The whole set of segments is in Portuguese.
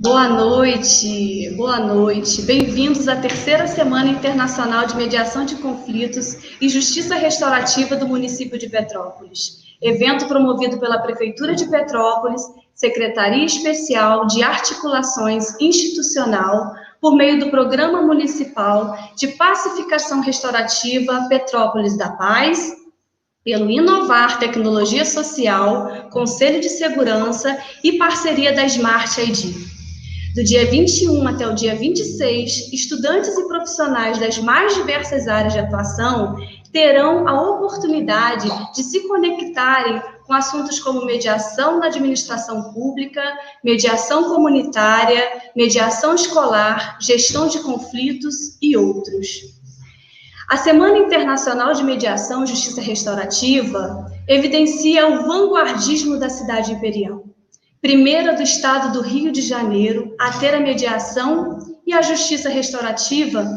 Boa noite, boa noite. Bem-vindos à terceira Semana Internacional de Mediação de Conflitos e Justiça Restaurativa do município de Petrópolis. Evento promovido pela Prefeitura de Petrópolis, Secretaria Especial de Articulações Institucional, por meio do Programa Municipal de Pacificação Restaurativa Petrópolis da Paz, pelo Inovar Tecnologia Social, Conselho de Segurança e parceria da Smart ID. Do dia 21 até o dia 26, estudantes e profissionais das mais diversas áreas de atuação terão a oportunidade de se conectarem com assuntos como mediação na administração pública, mediação comunitária, mediação escolar, gestão de conflitos e outros. A Semana Internacional de Mediação e Justiça Restaurativa evidencia o vanguardismo da cidade imperial, primeira do estado do Rio de Janeiro a ter a mediação e a justiça restaurativa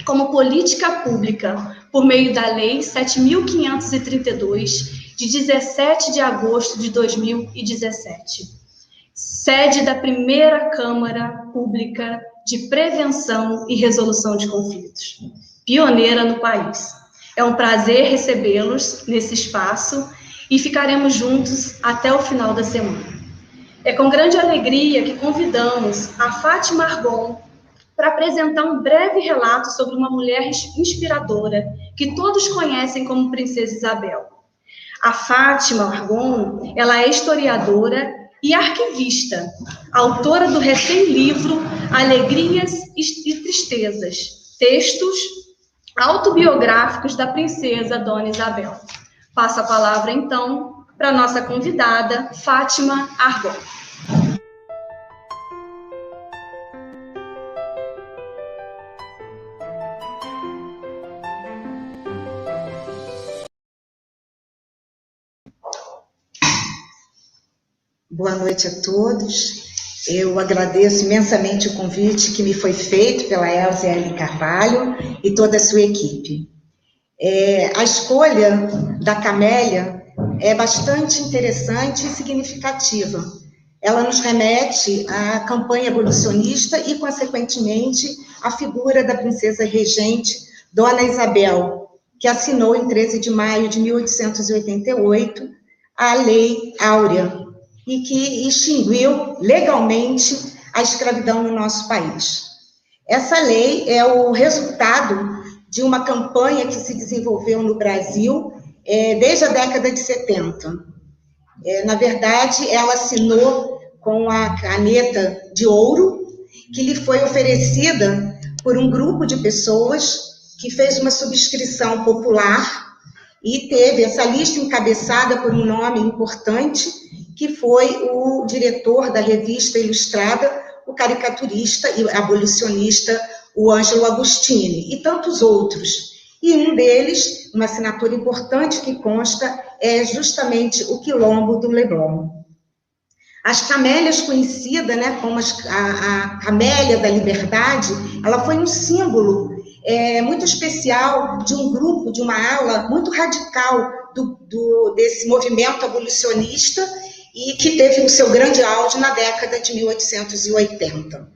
como política pública, por meio da Lei 7.532, de 17 de agosto de 2017, sede da primeira Câmara Pública de Prevenção e Resolução de Conflitos, pioneira no país. É um prazer recebê-los nesse espaço e ficaremos juntos até o final da semana. É com grande alegria que convidamos a Fátima Argon para apresentar um breve relato sobre uma mulher inspiradora que todos conhecem como Princesa Isabel. A Fátima Argon, ela é historiadora e arquivista, autora do recém-livro Alegrias e Tristezas, textos autobiográficos da princesa Dona Isabel. Passo a palavra, então, para a nossa convidada, Fátima Argon. Boa noite a todos. Eu agradeço imensamente o convite que me foi feito pela Elziele Carvalho e toda a sua equipe. A escolha da Camélia é bastante interessante e significativa. Ela nos remete à campanha abolicionista e, consequentemente, à figura da princesa regente Dona Isabel, que assinou em 13 de maio de 1888 a Lei Áurea, e que extinguiu legalmente a escravidão no nosso país. Essa lei é o resultado de uma campanha que se desenvolveu no Brasil desde a década de 70. Na verdade, ela assinou com a caneta de ouro, que lhe foi oferecida por um grupo de pessoas que fez uma subscrição popular e teve essa lista encabeçada por um nome importante, que foi o diretor da revista Ilustrada, o caricaturista e abolicionista, o Ângelo Agostini, e tantos outros. E um deles, uma assinatura importante que consta, é justamente o Quilombo do Leblon. As camélias, conhecida, né, como a Camélia da Liberdade, ela foi um símbolo muito especial de um grupo, de uma ala muito radical desse movimento abolicionista e que teve o seu grande auge na década de 1880.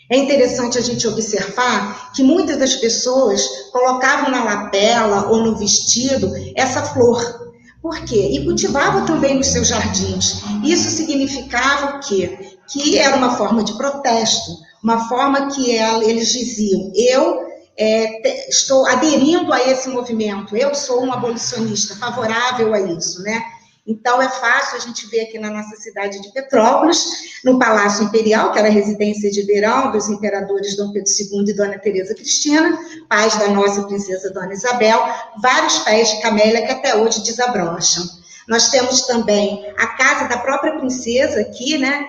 É interessante a gente observar que muitas das pessoas colocavam na lapela ou no vestido essa flor. Por quê? E cultivavam também nos seus jardins. Isso significava o quê? Que era uma forma de protesto, uma forma que eles diziam: eu estou aderindo a esse movimento, eu sou um abolicionista favorável a isso, né? Então, é fácil a gente ver aqui na nossa cidade de Petrópolis, no Palácio Imperial, que era a residência de verão dos imperadores Dom Pedro II e Dona Teresa Cristina, pais da nossa princesa Dona Isabel, vários pés de camélia que até hoje desabrocham. Nós temos também a casa da própria princesa aqui, né,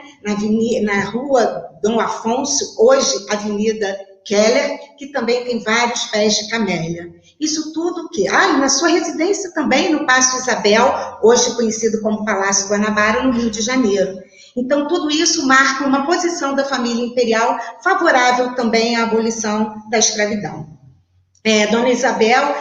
na rua Dom Afonso, hoje Avenida Keller, que também tem vários pés de camélia. Isso tudo que... na sua residência também, no Paço Isabel, hoje conhecido como Palácio Guanabara, no Rio de Janeiro. Então, tudo isso marca uma posição da família imperial favorável também à abolição da escravidão. Dona Isabel,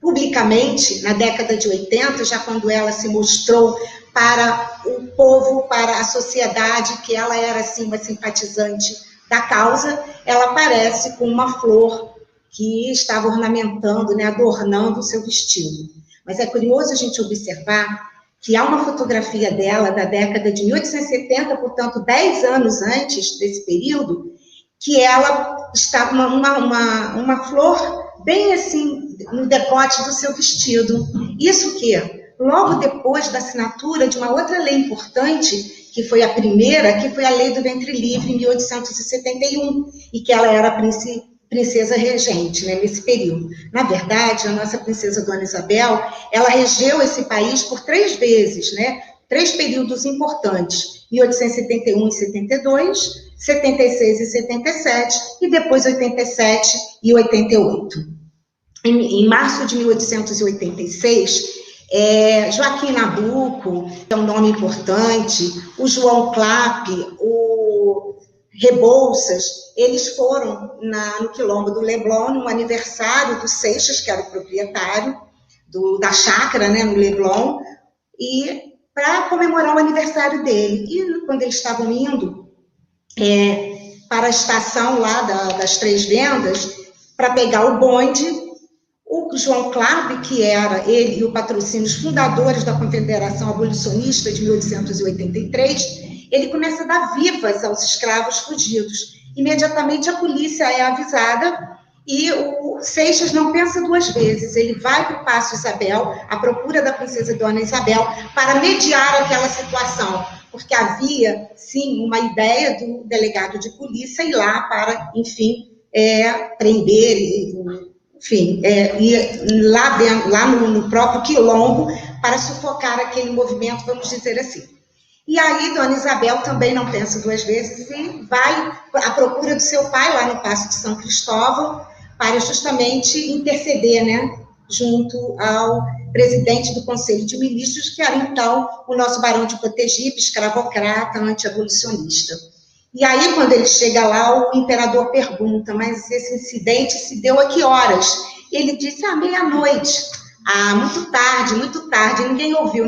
publicamente, na década de 80, já quando ela se mostrou para o povo, para a sociedade, que ela era, assim, uma simpatizante da causa. Ela aparece com uma flor que estava ornamentando, né, adornando o seu vestido. Mas é curioso a gente observar que há uma fotografia dela da década de 1870, portanto, 10 anos antes desse período, que ela está uma flor bem assim no decote do seu vestido. Isso que, logo depois da assinatura de uma outra lei importante, que foi a primeira, que foi a Lei do Ventre Livre, em 1871, e que ela era princesa regente, né, nesse período. Na verdade, a nossa princesa Dona Isabel, ela regeu esse país por 3 vezes, né, 3 períodos importantes, 1871 e 72, 76 e 77, e depois 87 e 88. Em março de 1886, Joaquim Nabuco, que é um nome importante, o João Clapp, o Rebouças, eles foram no quilombo do Leblon, no aniversário do Seixas, que era o proprietário da chácara, né, no Leblon, e para comemorar o aniversário dele. E quando eles estavam indo para a estação lá das Três Vendas, para pegar o bonde, o João Clapp, que era ele e o patrocínio, os fundadores da Confederação Abolicionista de 1883, ele começa a dar vivas aos escravos fugidos. Imediatamente a polícia é avisada e o Seixas não pensa 2 vezes. Ele vai para o Paço Isabel, à procura da princesa Dona Isabel, para mediar aquela situação, porque havia, sim, uma ideia do delegado de polícia ir lá para, enfim, prender, enfim, ir lá no próprio quilombo para sufocar aquele movimento, vamos dizer assim. E aí, Dona Isabel também não pensa 2 vezes e vai à procura do seu pai lá no Paço de São Cristóvão para justamente interceder, né, junto ao presidente do Conselho de Ministros, que era então o nosso Barão de Cotegipe, escravocrata, anti-abolicionista. E aí, quando ele chega lá, o imperador pergunta, mas esse incidente se deu a que horas? E ele disse, meia-noite. Muito tarde, ninguém ouviu.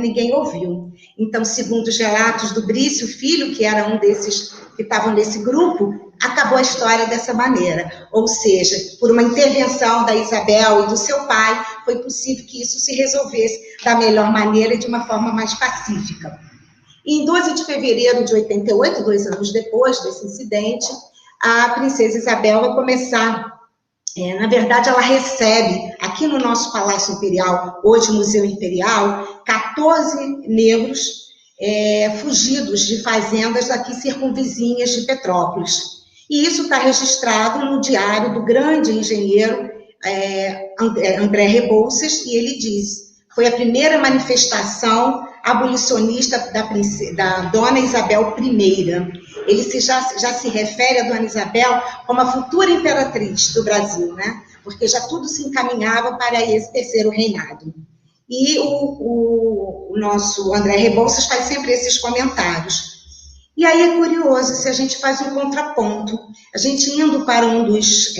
Então, segundo os relatos do Brício Filho, que era um desses que estavam nesse grupo, acabou a história dessa maneira. Ou seja, por uma intervenção da Isabel e do seu pai, foi possível que isso se resolvesse da melhor maneira e de uma forma mais pacífica. Em 12 de fevereiro de 88, 2 anos depois desse incidente, a princesa Isabel vai começar... na verdade, ela recebe, aqui no nosso Palácio Imperial, hoje Museu Imperial, 14 negros fugidos de fazendas aqui circunvizinhas de Petrópolis. E isso está registrado no diário do grande engenheiro André Rebouças, e ele diz, foi a primeira manifestação abolicionista da Dona Isabel I. Ele já se refere a Dona Isabel como a futura imperatriz do Brasil, né? Porque já tudo se encaminhava para esse terceiro reinado. E o nosso André Rebouças faz sempre esses comentários. E aí é curioso, se a gente faz um contraponto, a gente indo para um dos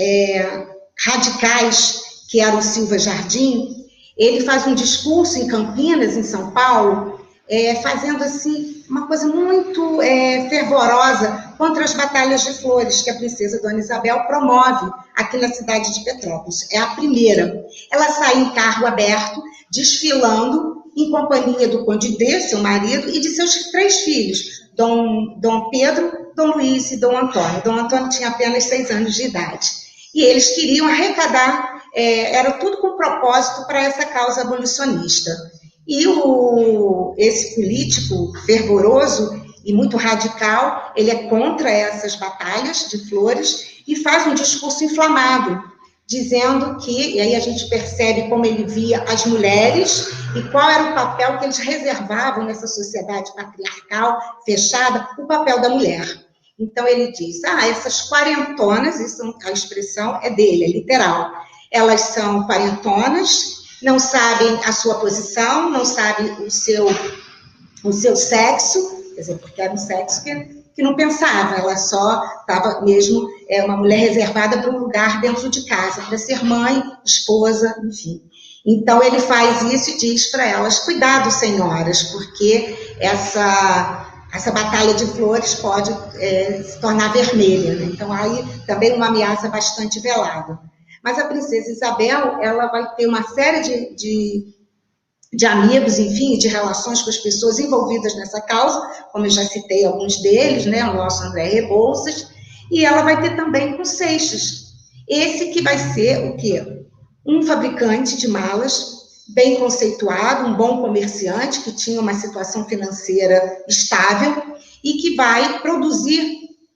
radicais, que era o Silva Jardim, ele faz um discurso em Campinas, em São Paulo, fazendo assim uma coisa muito fervorosa contra as batalhas de flores que a princesa Dona Isabel promove aqui na cidade de Petrópolis. É a primeira. Ela sai em carro aberto, desfilando em companhia do Conde D, seu marido, e de seus 3 filhos, Dom Pedro, Dom Luís e Dom Antônio. Dom Antônio tinha apenas 6 anos de idade. E eles queriam arrecadar, era tudo com propósito para essa causa abolicionista. E esse político fervoroso e muito radical, ele é contra essas batalhas de flores e faz um discurso inflamado, dizendo que, e aí a gente percebe como ele via as mulheres e qual era o papel que eles reservavam nessa sociedade patriarcal, fechada, o papel da mulher. Então ele diz, essas quarentonas, isso, a expressão é dele, é literal, elas são quarentonas, não sabem a sua posição, não sabem o seu sexo, quer dizer, porque era um sexo que não pensava, ela só estava mesmo uma mulher reservada para um lugar dentro de casa, para ser mãe, esposa, enfim. Então ele faz isso e diz para elas, cuidado, senhoras, porque essa batalha de flores pode se tornar vermelha, né? Então, aí também uma ameaça bastante velada. Mas a princesa Isabel, ela vai ter uma série de amigos, enfim, de relações com as pessoas envolvidas nessa causa, como eu já citei alguns deles, né? O nosso André Rebouças, e ela vai ter também com Seixas, esse que vai ser o quê? Um fabricante de malas, bem conceituado, um bom comerciante, que tinha uma situação financeira estável, e que vai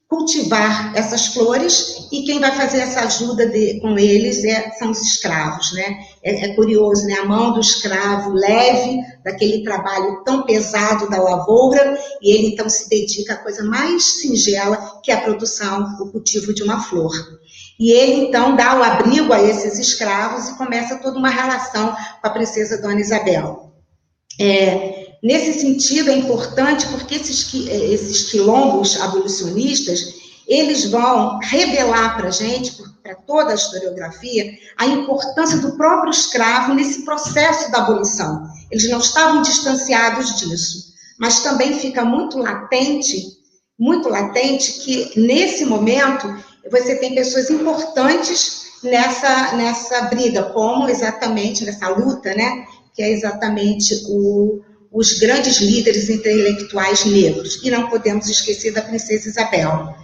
cultivar essas flores, e quem vai fazer essa ajuda com eles são os escravos, né? É curioso, né? A mão do escravo leve, daquele trabalho tão pesado da lavoura, e ele então se dedica à coisa mais singela, que é a produção, o cultivo de uma flor. E ele, então, dá o abrigo a esses escravos e começa toda uma relação com a princesa Dona Isabel. Nesse sentido, é importante porque esses quilombos abolicionistas, eles vão revelar para a gente, para toda a historiografia, a importância do próprio escravo nesse processo da abolição. Eles não estavam distanciados disso, mas também fica muito latente que, nesse momento, você tem pessoas importantes nessa briga, como exatamente nessa luta, né? Que é exatamente os grandes líderes intelectuais negros. E não podemos esquecer da princesa Isabel.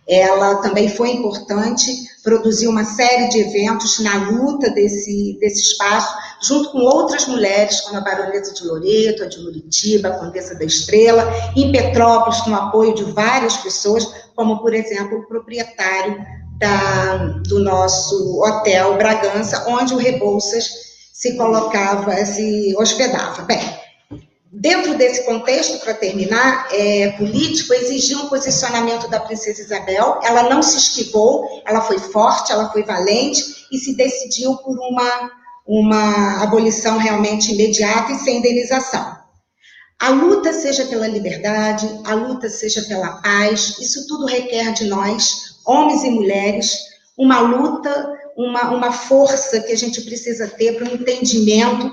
Ela também foi importante, produziu uma série de eventos na luta desse espaço, junto com outras mulheres, como a baronesa de Loreto, a de Muritiba, a condessa da Estrela, em Petrópolis, com o apoio de várias pessoas, como, por exemplo, o proprietário do nosso hotel Bragança, onde o Rebouças se hospedava. Bem, dentro desse contexto, para terminar, político, exigiu um posicionamento da princesa Isabel. Ela não se esquivou, ela foi forte, ela foi valente e se decidiu por uma abolição realmente imediata e sem indenização. A luta seja pela liberdade, a luta seja pela paz, isso tudo requer de nós, homens e mulheres, uma luta, uma força que a gente precisa ter para um entendimento,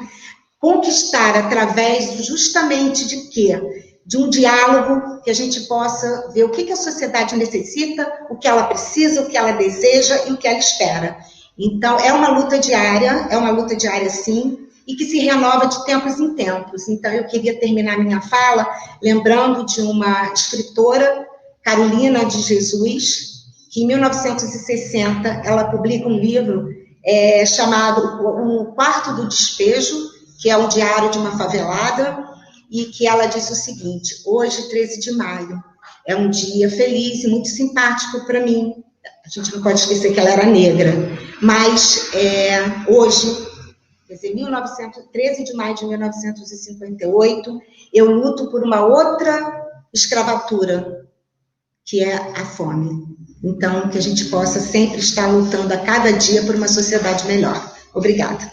conquistar através justamente de quê? De um diálogo que a gente possa ver o que a sociedade necessita, o que ela precisa, o que ela deseja e o que ela espera. Então, é uma luta diária sim, e que se renova de tempos em tempos. Então, eu queria terminar minha fala lembrando de uma escritora, Carolina de Jesus, que em 1960 ela publica um livro chamado O Quarto do Despejo, que é um diário de uma favelada, e que ela diz o seguinte: hoje, 13 de maio, é um dia feliz e muito simpático para mim. A gente não pode esquecer que ela era negra, mas hoje, quer dizer, 13 de maio de 1958, eu luto por uma outra escravatura, que é a fome. Então, que a gente possa sempre estar lutando a cada dia por uma sociedade melhor. Obrigada.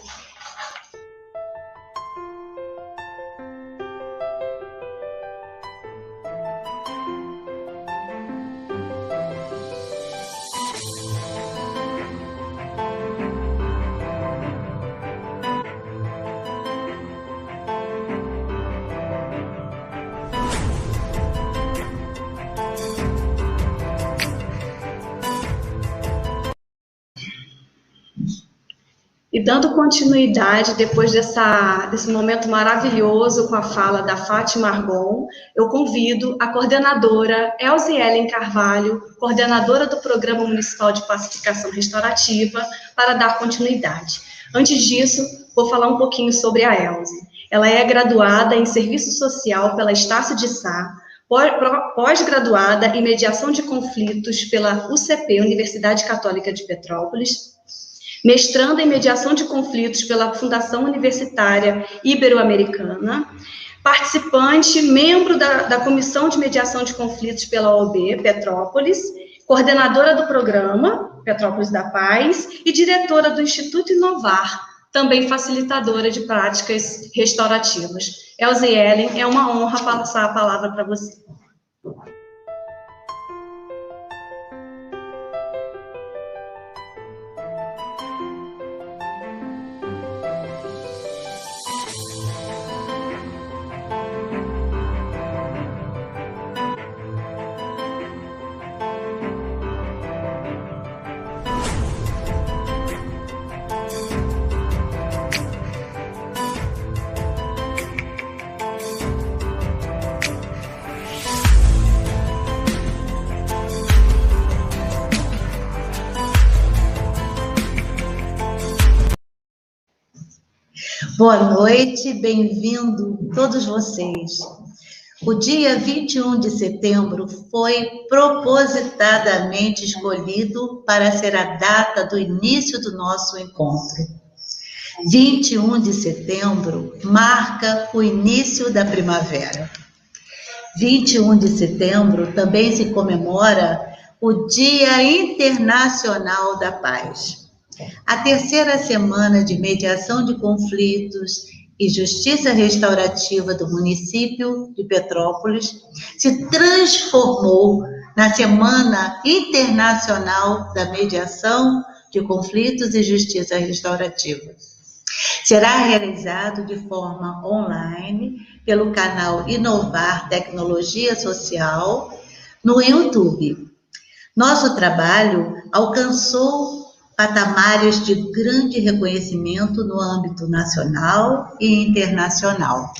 E dando continuidade, depois desse momento maravilhoso com a fala da Fátima Argon, eu convido a coordenadora Elze Ellen Carvalho, coordenadora do Programa Municipal de Pacificação Restaurativa, para dar continuidade. Antes disso, vou falar um pouquinho sobre a Elze. Ela é graduada em Serviço Social pela Estácio de Sá, pós-graduada em Mediação de Conflitos pela UCP, Universidade Católica de Petrópolis, mestranda em Mediação de Conflitos pela Fundação Universitária Ibero-Americana, participante, membro da Comissão de Mediação de Conflitos pela OAB Petrópolis, coordenadora do programa Petrópolis da Paz e diretora do Instituto Inovar, também facilitadora de práticas restaurativas. Elze Ellen, é uma honra passar a palavra para você. Boa noite, bem-vindo todos vocês. O dia 21 de setembro foi propositadamente escolhido para ser a data do início do nosso encontro. 21 de setembro marca o início da primavera. 21 de setembro também se comemora o Dia Internacional da Paz. A terceira semana de mediação de conflitos e justiça restaurativa do município de Petrópolis se transformou na Semana Internacional da Mediação de Conflitos e Justiça Restaurativa. Será realizado de forma online pelo canal Inovar Tecnologia Social no YouTube. Nosso trabalho alcançou patamares de grande reconhecimento no âmbito nacional e internacional.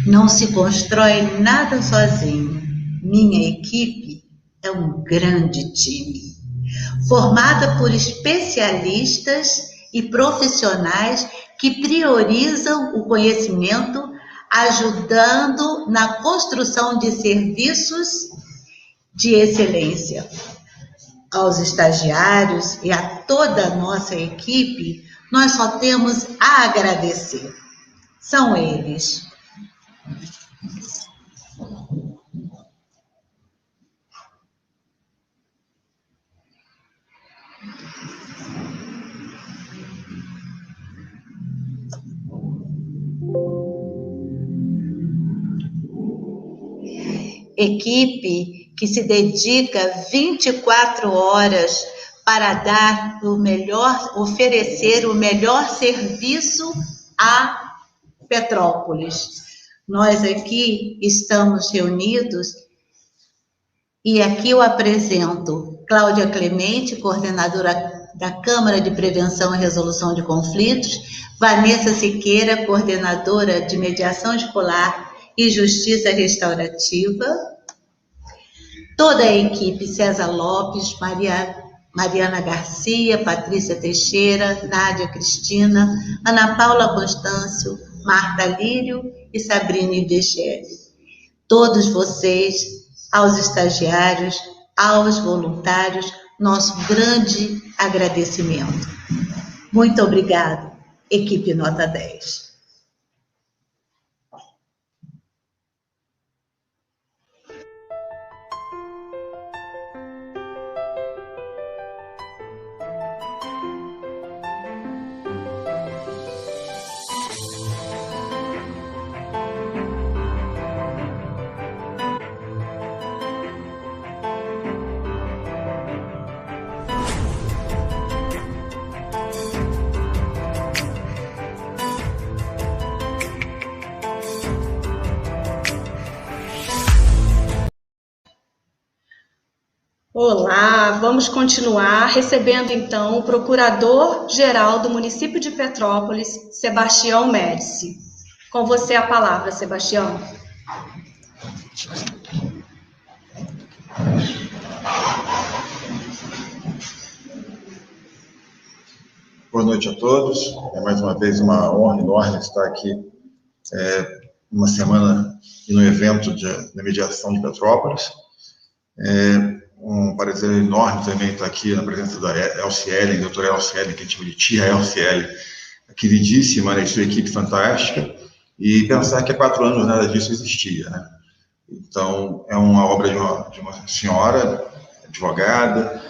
Não se constrói nada sozinho. Minha equipe é um grande time, formada por especialistas e profissionais que priorizam o conhecimento, ajudando na construção de serviços de excelência. Aos estagiários e a toda a nossa equipe, nós só temos a agradecer. São eles. Equipe que se dedica 24 horas para dar o melhor, oferecer o melhor serviço a Petrópolis. Nós aqui estamos reunidos e aqui eu apresento Cláudia Clemente, coordenadora da Câmara de Prevenção e Resolução de Conflitos, Vanessa Siqueira, coordenadora de Mediação Escolar e Justiça Restaurativa, toda a equipe, César Lopes, Mariana Garcia, Patrícia Teixeira, Nádia Cristina, Ana Paula Constâncio, Marta Lírio e Sabrina Ivechele. Todos vocês, aos estagiários, aos voluntários, nosso grande agradecimento. Muito obrigado, equipe Nota 10. Olá, vamos continuar recebendo então o Procurador-Geral do município de Petrópolis, Sebastião Médici. Com você a palavra, Sebastião. Boa noite a todos. É mais uma vez uma honra enorme estar aqui numa semana e no evento da mediação de Petrópolis. Um prazer enorme também estar aqui na presença da Elciele, doutora Elciele, que a gente chama de tia Elciele, queridíssima, né, e sua equipe fantástica, e pensar que há 4 anos nada disso existia, né? Então, é uma obra de uma senhora, advogada,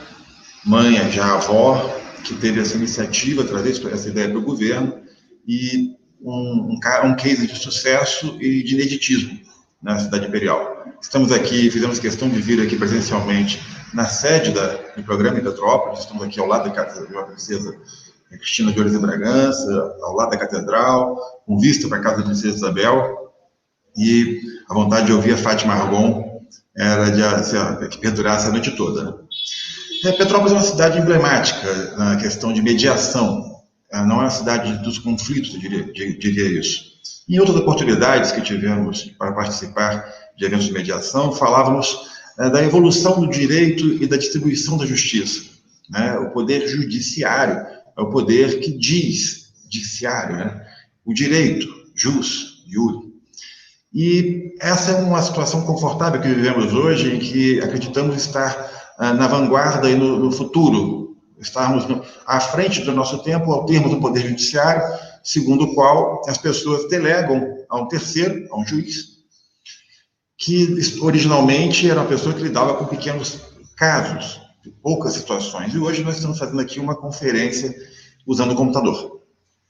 mãe, já avó, que teve essa iniciativa, trazer essa ideia para o governo, e um case de sucesso e de ineditismo na cidade imperial. Estamos aqui, fizemos questão de vir aqui presencialmente na sede do programa em Petrópolis, estamos aqui ao lado da Casa da Princesa Cristina de Ouros e Bragança, ao lado da Catedral, com vista para a Casa da Princesa Isabel, e a vontade de ouvir a Fátima Argon era que perdurasse a noite toda, né? Petrópolis é uma cidade emblemática na questão de mediação, não é uma cidade dos conflitos, eu diria isso. Em outras oportunidades que tivemos para participar de eventos de mediação, falávamos da evolução do direito e da distribuição da justiça, né? O poder judiciário é o poder que diz judiciário, né? O direito, jus, iure. E essa é uma situação confortável que vivemos hoje, em que acreditamos estar na vanguarda e no futuro, estarmos à frente do nosso tempo, ao termo do Poder Judiciário, segundo o qual as pessoas delegam a um terceiro, a um juiz, que originalmente era uma pessoa que lidava com pequenos casos, poucas situações. E hoje nós estamos fazendo aqui uma conferência usando o computador.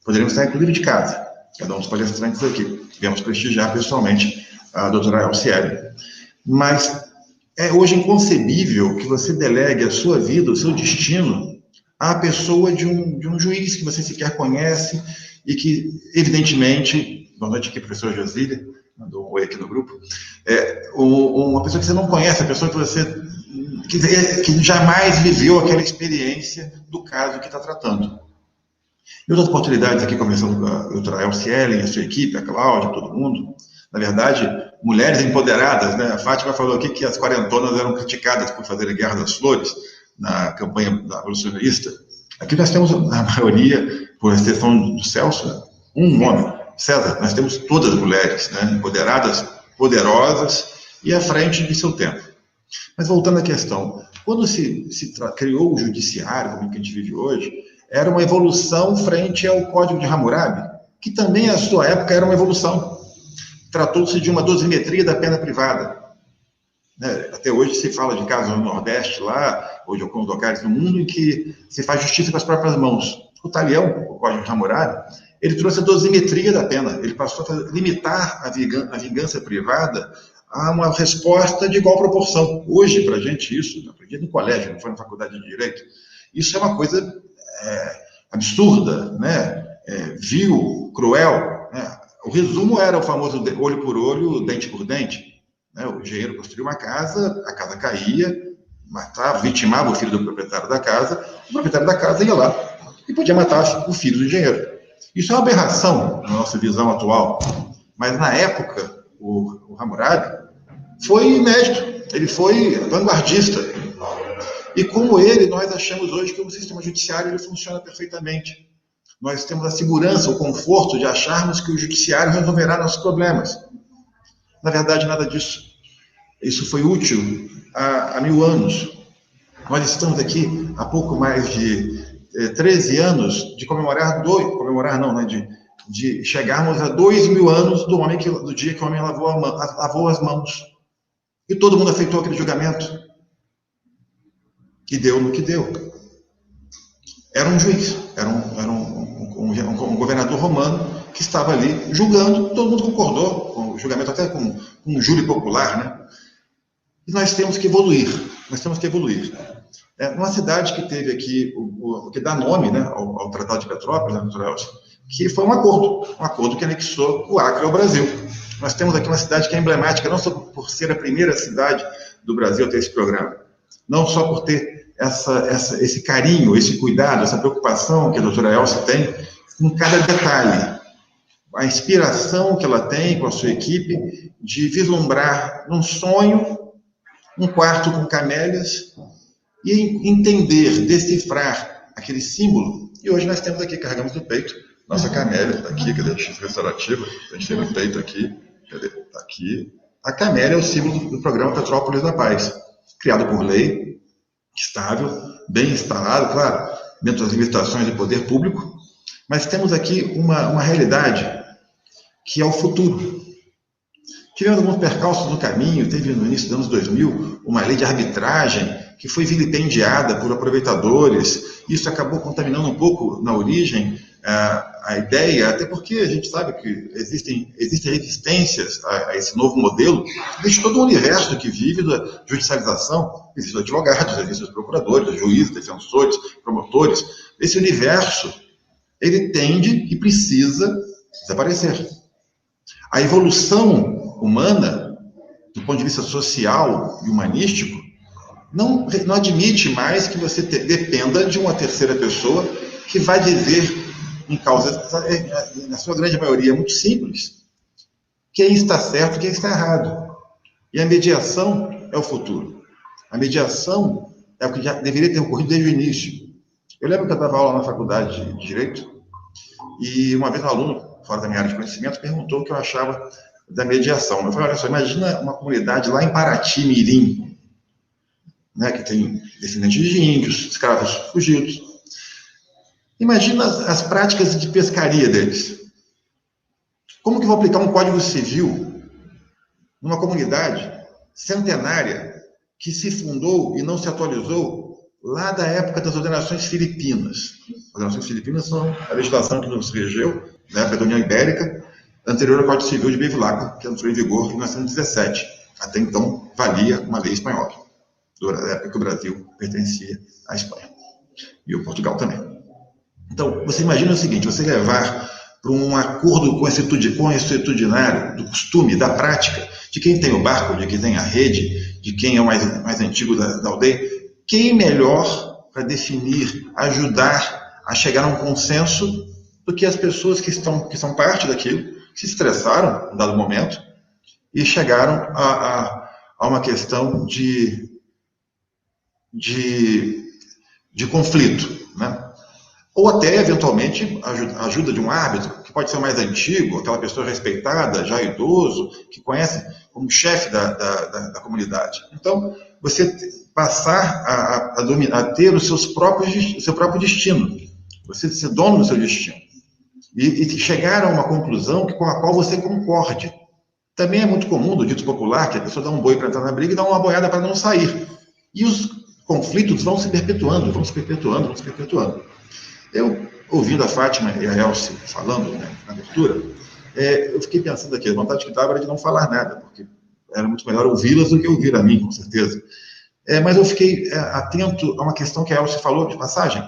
Poderíamos estar, inclusive, de casa, cada um dos palestrantes aqui. Viemos prestigiar pessoalmente a doutora Elciele. Mas é hoje inconcebível que você delegue a sua vida, o seu destino, à pessoa de um juiz que você sequer conhece e que, evidentemente, boa noite aqui, professor Josília, mandou um oi aqui no grupo, uma pessoa que você não conhece, a pessoa que você que jamais viveu aquela experiência do caso que está tratando. Em outras oportunidades aqui, começando com a doutora Elciele e a sua equipe, a Cláudia, todo mundo, na verdade, mulheres empoderadas, né? A Fátima falou aqui que as quarentonas eram criticadas por fazerem Guerra das Flores na campanha da revolucionarista. Aqui nós temos a maioria, por exceção do Celso, um homem, César. Nós temos todas mulheres, né? Empoderadas, poderosas e à frente de seu tempo. Mas voltando à questão, quando se criou o judiciário, como que a gente vive hoje, era uma evolução frente ao Código de Hammurabi, que também, à sua época, era uma evolução. Tratou-se de uma dosimetria da pena privada. Né? Até hoje se fala de casos no Nordeste, lá, ou de alguns locais no mundo, em que se faz justiça com as próprias mãos. O Talião, o Código de Hammurabi, ele trouxe a dosimetria da pena. Ele passou a limitar a vingança privada a uma resposta de igual proporção. Hoje, para a gente, isso, eu aprendi no colégio, não foi na faculdade de Direito, isso é uma coisa absurda, né? Vil, cruel. Né? O resumo era o famoso olho por olho, dente por dente. Né? O engenheiro construiu uma casa, a casa caía, matava, vitimava o filho do proprietário da casa, o proprietário da casa ia lá e podia matar o filho do engenheiro. Isso é uma aberração na nossa visão atual, mas na época o Hammurabi foi inédito, ele foi vanguardista. E como ele, nós achamos hoje que o sistema judiciário ele funciona perfeitamente. Nós temos a segurança, o conforto de acharmos que o judiciário resolverá nossos problemas. Na verdade, nada disso. Isso foi útil há 1000 anos. Nós estamos aqui há pouco mais de 13 anos de comemorar, de chegarmos a 2000 anos do dia que o homem lavou as mãos. E todo mundo aceitou aquele julgamento. E deu no que deu. Era um juiz, era um governador romano que estava ali julgando, todo mundo concordou com o julgamento, até com um júri popular, né? E nós temos que evoluir, Uma cidade que teve aqui, o que dá nome, né, ao Tratado de Petrópolis, né, que foi um acordo que anexou o Acre ao Brasil. Nós temos aqui uma cidade que é emblemática, não só por ser a primeira cidade do Brasil a ter esse programa, não só por ter esse carinho, esse cuidado, essa preocupação que a doutora Elsa tem com cada detalhe, a inspiração que ela tem com a sua equipe de vislumbrar num sonho um quarto com camélias e entender, decifrar aquele símbolo. E hoje nós temos aqui, carregamos no peito, nossa camélia, está aqui, cadê a justiça restaurativa? A gente tem no peito aqui, cadê? Está aqui. A camélia é o símbolo do programa Petrópolis da Paz, criado por lei, estável, bem instalado, claro, dentro das limitações do poder público, mas temos aqui uma realidade que é o futuro. Tivemos alguns percalços no caminho, teve no início dos anos 2000 uma lei de arbitragem que foi vilipendiada por aproveitadores, isso acabou contaminando um pouco na origem a ideia, até porque a gente sabe que existem resistências a esse novo modelo, existe todo um universo que vive da judicialização, existem advogados, existem os procuradores, juízes, defensores, promotores, esse universo, ele tende e precisa desaparecer. A evolução humana, do ponto de vista social e humanístico, não admite mais que você dependa de uma terceira pessoa que vai dizer, em causa, na sua grande maioria, muito simples, quem está certo e quem está errado. E a mediação é o futuro. A mediação é o que já deveria ter ocorrido desde o início. Eu lembro que eu dava aula na faculdade de Direito, E uma vez um aluno, fora da minha área de conhecimento, perguntou o que eu achava da mediação. Eu falei, olha só, imagina uma comunidade lá em Paraty-Mirim, né, que tem descendentes de índios, escravos fugidos. Imagina as práticas de pescaria deles. Como que eu vou aplicar um código civil numa comunidade centenária que se fundou e não se atualizou lá da época das ordenações filipinas? As ordenações filipinas são a legislação que nos regeu na época da União Ibérica, anterior ao Código Civil de Bevilacqua, que entrou em vigor em 1917. Até então, valia uma lei espanhola, da época que o Brasil pertencia à Espanha. E o Portugal também. Então, você imagina o seguinte, você levar para um acordo consuetudinário do costume, da prática, de quem tem o barco, de quem tem a rede, de quem é o mais antigo da aldeia, quem melhor para definir, ajudar a chegar a um consenso do que as pessoas que são parte daquilo, que se estressaram em dado momento e chegaram a uma questão de conflito, né? Ou até, eventualmente, a ajuda de um árbitro, que pode ser o mais antigo, aquela pessoa respeitada, já idoso, que conhece como chefe da comunidade. Então, você passar a ter o seu próprio destino, você ser dono do seu destino, e chegar a uma conclusão com a qual você concorde. Também é muito comum, do dito popular, que a pessoa dá um boi para entrar na briga e dá uma boiada para não sair. E os conflitos vão se perpetuando, vão se perpetuando, vão se perpetuando. Eu, ouvindo a Fátima e a Elsie falando, né, na abertura, eu fiquei pensando aqui, a vontade que dava era de não falar nada, porque era muito melhor ouvi-las do que ouvir a mim, com certeza. Mas eu fiquei atento a uma questão que a Elsie falou, de passagem,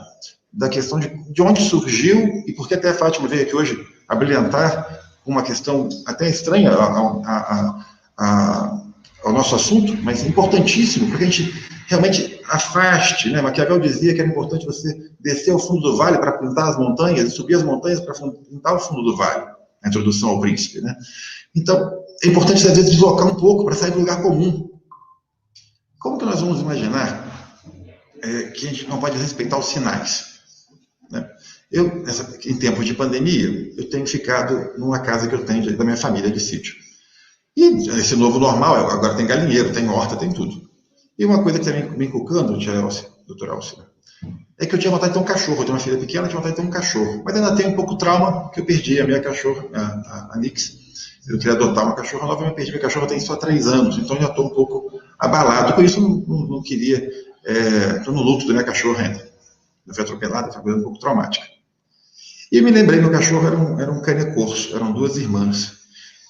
da questão de onde surgiu e por que até a Fátima veio aqui hoje a brilhantar uma questão até estranha ao nosso assunto, mas importantíssimo, porque a gente realmente afaste, né? Maquiavel dizia que era importante você descer ao fundo do vale para pintar as montanhas e subir as montanhas para pintar o fundo do vale, a introdução ao príncipe, né? Então, é importante, às vezes, deslocar um pouco para sair do lugar comum. Como que nós vamos imaginar que a gente não pode respeitar os sinais, né? Em tempos de pandemia, eu tenho ficado numa casa que eu tenho da minha família de sítio. E esse novo normal, agora tem galinheiro, tem horta, tem tudo. E uma coisa que está me inculcando, doutora Elsie, é que eu tinha vontade de ter um cachorro. Eu tenho uma filha pequena, eu tinha vontade de ter um cachorro. Mas ainda tenho um pouco de trauma, que eu perdi a minha cachorra, a Nix. Eu queria adotar uma cachorra nova, mas perdi. Minha cachorra tem só 3 anos, então eu já estou um pouco abalado. Por isso, não queria... Estou no luto da minha cachorra ainda. Eu fui atropelada, foi uma coisa um pouco traumática. E eu me lembrei, meu cachorro era um cane corso, eram 2 irmãs.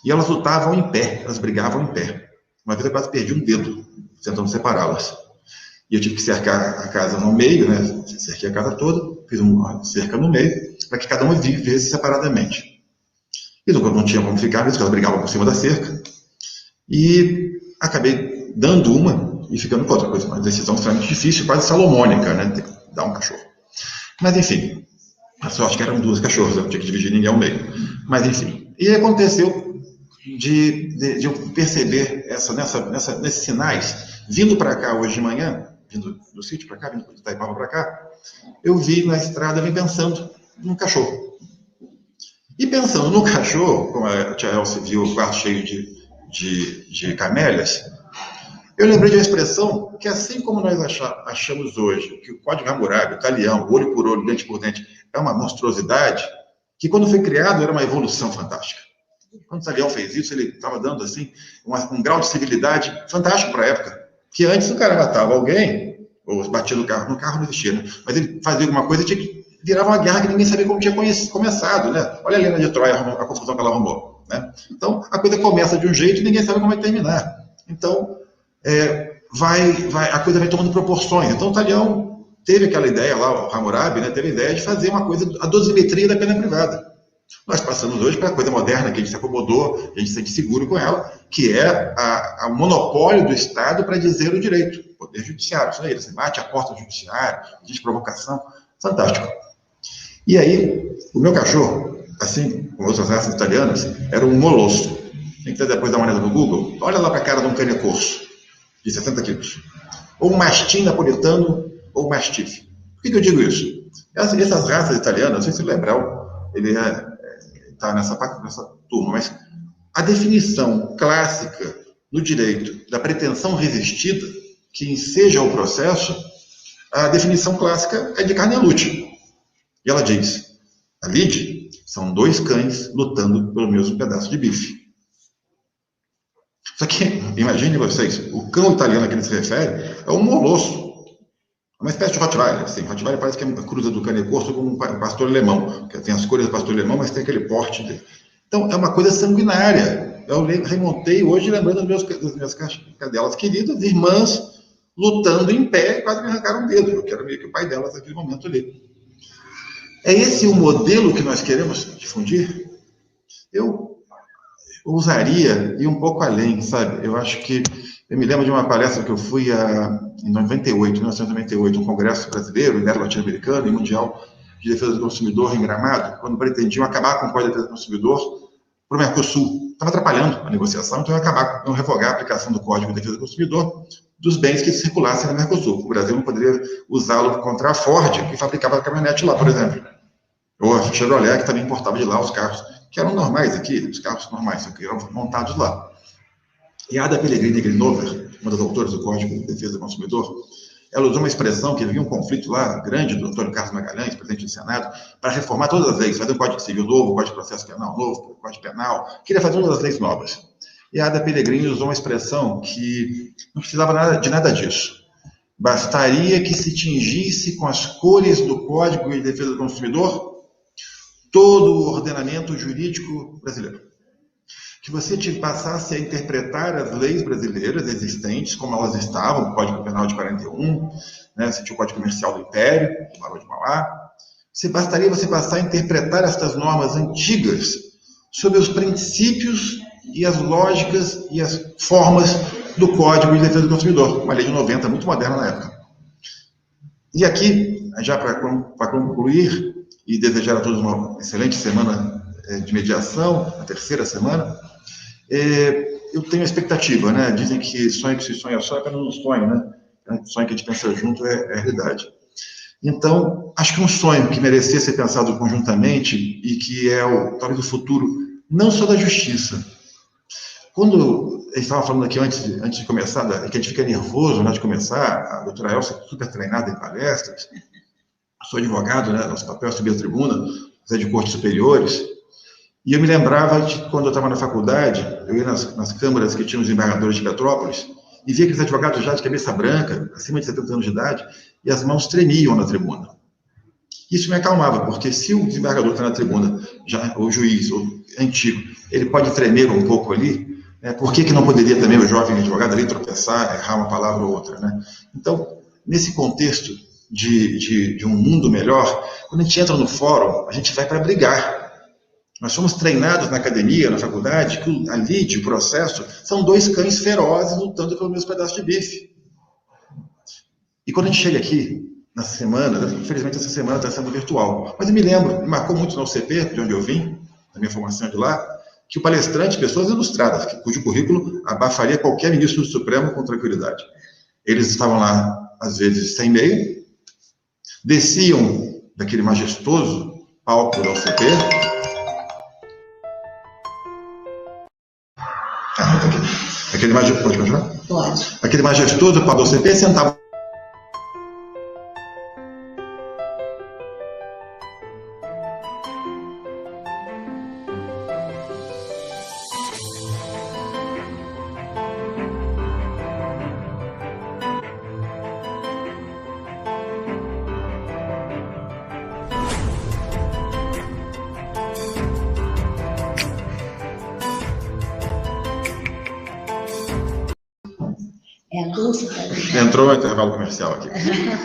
E elas lutavam em pé, elas brigavam em pé. Uma vez eu quase perdi um dedo, tentando separá-las. E eu tive que cercar a casa no meio, né? Cerquei a casa toda, fiz uma cerca no meio, para que cada uma vivesse separadamente. E não tinha como ficar, mesmo que elas brigavam por cima da cerca. E acabei dando uma e ficando com outra coisa. Uma decisão extremamente difícil, quase salomônica, né? Ter que dar um cachorro. Mas enfim, a sorte que eram 2 cachorros, eu não tinha que dividir ninguém ao meio. Mas enfim, e aconteceu de eu perceber nesses sinais, vindo para cá hoje de manhã, vindo do sítio para cá, vindo de Itaipava para cá, eu vi na estrada, vim pensando num cachorro. E pensando no cachorro, como a tia Elsie viu o quarto cheio de camélias, eu lembrei de uma expressão que, assim como nós achamos hoje que o Código Hammurabi, o talião, olho por olho, dente por dente, é uma monstruosidade, que quando foi criado era uma evolução fantástica. Quando o Talião fez isso, ele estava dando assim, um grau de civilidade fantástico para a época. Que antes o cara matava alguém, ou batia no carro não existia, né? Mas ele fazia alguma coisa e virava uma guerra que ninguém sabia como tinha começado, né? Olha a Helena de Troia, a confusão que ela arrumou, né? Então, a coisa começa de um jeito e ninguém sabe como vai terminar. Então, a coisa vai tomando proporções. Então, o Talião teve aquela ideia lá, o Hammurabi, né? Teve a ideia de fazer uma coisa, a dosimetria da pena privada. Nós passamos hoje para a coisa moderna, que a gente se acomodou, a gente se sente seguro com ela, que é o monopólio do Estado para dizer o direito. O poder judiciário, isso aí, você bate a porta do judiciário, existe provocação, fantástico. E aí, o meu cachorro, assim como outras raças italianas, era um molosso. Tem que depois dar uma olhada no Google, olha lá para a cara de um cane corso, de 60 quilos. Ou um mastim napolitano, ou um mastife. Por que eu digo isso? Essas raças italianas, não sei se lembram, ele está nessa turma, mas a definição clássica no direito da pretensão resistida, que enseja o processo, a definição clássica é de Carnelucci. E ela diz, a lide são dois cães lutando pelo mesmo pedaço de bife. Só que, imagine vocês, o cão italiano a que ele se refere é um molosso. É uma espécie de Rottweiler. Assim. Rottweiler parece que é uma cruza do cane corso com um pastor alemão, que tem as cores do pastor alemão, mas tem aquele porte dele. Então, é uma coisa sanguinária. Eu remontei hoje lembrando das minhas cadelas queridas, irmãs, lutando em pé, quase me arrancaram um dedo. Eu quero meio que o pai delas naquele momento ali. É esse o modelo que nós queremos difundir? Eu ousaria ir um pouco além, sabe? Eu acho que... Eu me lembro de uma palestra que eu fui em 1998, um congresso brasileiro, latino-americano e mundial de defesa do consumidor em Gramado, quando pretendiam acabar com o Código de Defesa do Consumidor para o Mercosul. Estava atrapalhando a negociação, então iam revogar a aplicação do Código de Defesa do Consumidor dos bens que circulassem no Mercosul. O Brasil não poderia usá-lo contra a Ford, que fabricava a caminhonete lá, por exemplo. Ou a Chevrolet, que também importava de lá os carros, que eram normais aqui, os carros normais, que eram montados lá. E a Ada Pellegrini Grinover, uma das autoras do Código de Defesa do Consumidor, ela usou uma expressão que havia um conflito lá grande do Antônio Carlos Magalhães, presidente do Senado, para reformar todas as leis, fazer um Código Civil novo, um Código de Processo Penal novo, um Código Penal, queria fazer todas as leis novas. E a Ada Pellegrini usou uma expressão que não precisava de nada disso. Bastaria que se tingisse com as cores do Código de Defesa do Consumidor todo o ordenamento jurídico brasileiro. Que você passasse a interpretar as leis brasileiras existentes, como elas estavam, o Código Penal de 41, né, você tinha o Código Comercial do Império, do Barão de Mauá. Bastaria você passar a interpretar estas normas antigas sob os princípios e as lógicas e as formas do Código de Defesa do Consumidor, uma lei de 90, muito moderna na época. E aqui, já para concluir, e desejar a todos uma excelente semana de mediação, a terceira semana, eu tenho a expectativa, né? Dizem que sonho que se sonha só é apenas um sonho, né? Sonho que a gente pensa junto é a realidade. Então, acho que um sonho que merecia ser pensado conjuntamente e que é talvez o futuro, não só da justiça. Quando eu estava falando aqui antes de começar, que a gente fica nervoso antes de começar, a doutora Elsa é super treinada em palestras, sou advogado, né? Nosso papel é subir a tribuna, de cortes superiores. E eu me lembrava de quando eu estava na faculdade, eu ia nas câmaras que tinham os desembargadores de Petrópolis, e via aqueles advogados já de cabeça branca, acima de 70 anos de idade, e as mãos tremiam na tribuna. Isso me acalmava, porque se o desembargador está na tribuna, o juiz, o antigo, ele pode tremer um pouco ali, né? Por que não poderia também o jovem advogado ali tropeçar, errar uma palavra ou outra, né? Então, nesse contexto de um mundo melhor, quando a gente entra no fórum, a gente vai para brigar. Nós somos treinados na academia, na faculdade, que a lide, o processo, são dois cães ferozes lutando pelo mesmo pedaço de bife. E quando a gente chega aqui, na semana, infelizmente essa semana está sendo virtual, mas eu me lembro, me marcou muito na UCP, de onde eu vim, da minha formação de lá, que o palestrante, pessoas ilustradas, cujo currículo abafaria qualquer ministro do Supremo com tranquilidade. Eles estavam lá, às vezes, sem meio, desciam daquele majestoso palco da UCP, pode continuar? Pode. Aquele majestoso palco da UCP sentava. Entrou o intervalo comercial aqui.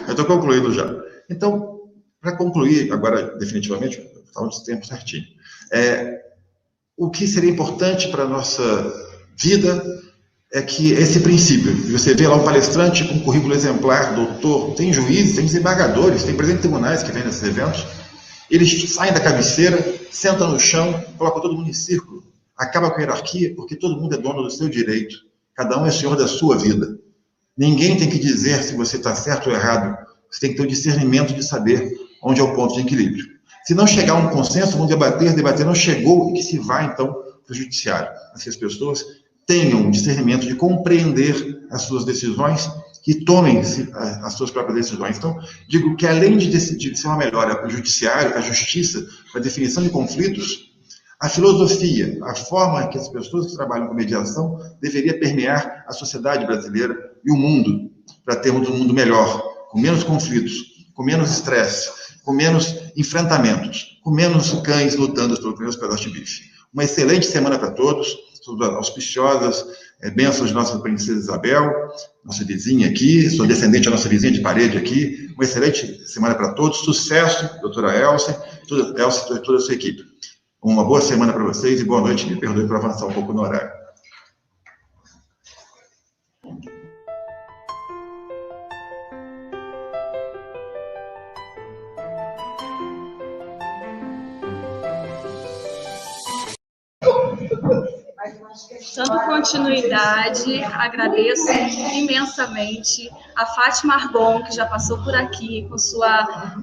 Eu estou concluindo já. Então, para concluir, agora definitivamente, falando de tempo certinho, o que seria importante para a nossa vida é que esse princípio, você vê lá um palestrante com um currículo exemplar, doutor, tem juízes, tem desembargadores, tem presidentes de tribunais que vêm nesses eventos, eles saem da cabeceira, sentam no chão, colocam todo mundo em círculo, acaba com a hierarquia, porque todo mundo é dono do seu direito, cada um é senhor da sua vida. Ninguém tem que dizer se você está certo ou errado. Você tem que ter o discernimento de saber onde é o ponto de equilíbrio. Se não chegar a um consenso, vão debater, não chegou, e que se vá, então, para o judiciário. Assim, as pessoas tenham um discernimento de compreender as suas decisões e tomem as suas próprias decisões. Então, digo que além de ser uma melhora para o judiciário, a justiça, para a definição de conflitos, a filosofia, a forma que as pessoas que trabalham com mediação deveria permear a sociedade brasileira e o mundo, para termos um mundo melhor, com menos conflitos, com menos estresse, com menos enfrentamentos, com menos cães lutando pelos primeiros pedaços de bife. Uma excelente semana para todos, auspiciosas bênçãos de nossa princesa Isabel, nossa vizinha aqui, sou descendente da nossa vizinha de parede aqui. Uma excelente semana para todos, sucesso, doutora Elsa, toda a sua equipe. Uma boa semana para vocês e boa noite. Me perdoe por avançar um pouco no horário. Dando continuidade, agradeço imensamente a Fátima Arbon, que já passou por aqui com sua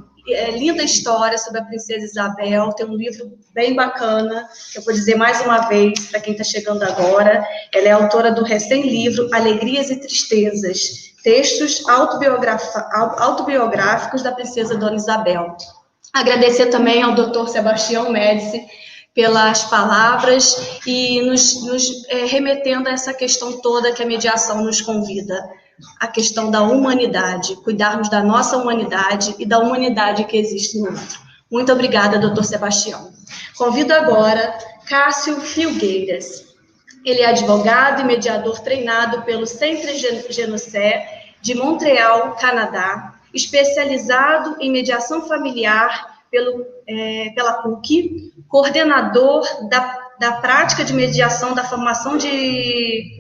linda história sobre a princesa Isabel. Tem um livro bem bacana, que eu vou dizer mais uma vez para quem está chegando agora. Ela é autora do recém-livro Alegrias e Tristezas, textos autobiográficos da princesa Dona Isabel. Agradecer também ao Dr. Sebastião Médici pelas palavras e nos remetendo a essa questão toda que a mediação nos convida, a questão da humanidade, cuidarmos da nossa humanidade e da humanidade que existe no outro. Muito obrigada, doutor Sebastião. Convido agora Cássio Filgueiras. Ele é advogado e mediador treinado pelo Centre Genocé de Montreal, Canadá, especializado em mediação familiar pela PUC, coordenador da prática de mediação da formação de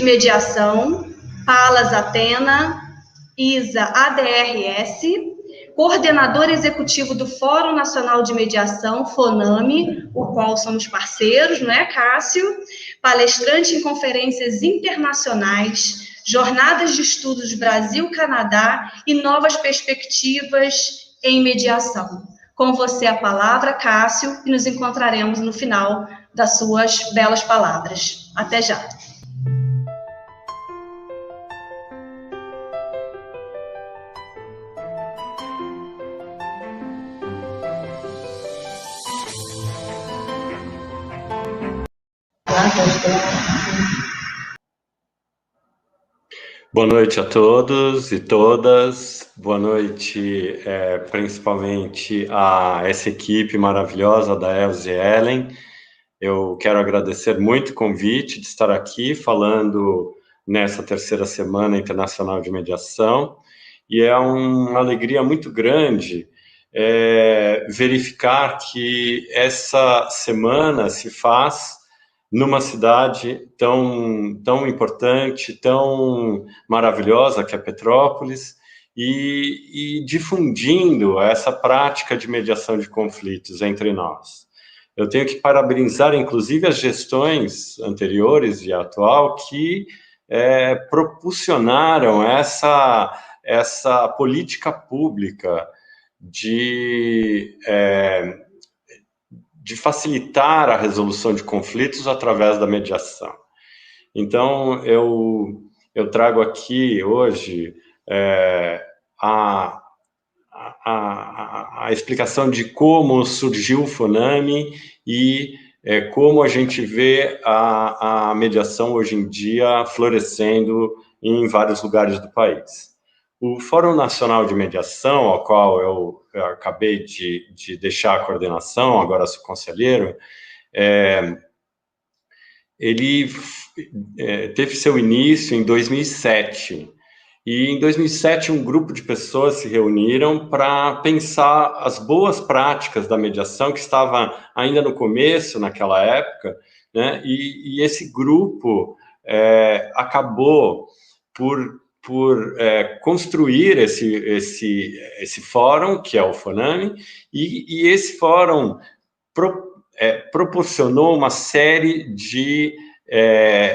mediação, Palas Atena, ISA ADRS, coordenador executivo do Fórum Nacional de Mediação, FONAME, o qual somos parceiros, não é, Cássio? Palestrante em conferências internacionais, jornadas de estudos Brasil-Canadá e novas perspectivas em mediação. Com você a palavra, Cássio, e nos encontraremos no final das suas belas palavras. Até já. Boa noite a todos e todas, boa noite principalmente a essa equipe maravilhosa da Elza e Ellen. Eu quero agradecer muito o convite de estar aqui falando nessa terceira Semana Internacional de Mediação, e é uma alegria muito grande verificar que essa semana se faz numa cidade tão importante, tão maravilhosa que é Petrópolis, e difundindo essa prática de mediação de conflitos entre nós. Eu tenho que parabenizar, inclusive, as gestões anteriores e a atual que propulsionaram essa política pública de facilitar a resolução de conflitos através da mediação. Então, eu trago aqui hoje a explicação de como surgiu o FONAME e como a gente vê a mediação hoje em dia florescendo em vários lugares do país. O Fórum Nacional de Mediação, ao qual eu acabei de deixar a coordenação, agora sou conselheiro, ele teve seu início em 2007. E em 2007, um grupo de pessoas se reuniram para pensar as boas práticas da mediação, que estava ainda no começo, naquela época, né? E esse grupo acabou por construir esse fórum, que é o FONAME, e esse fórum proporcionou uma série de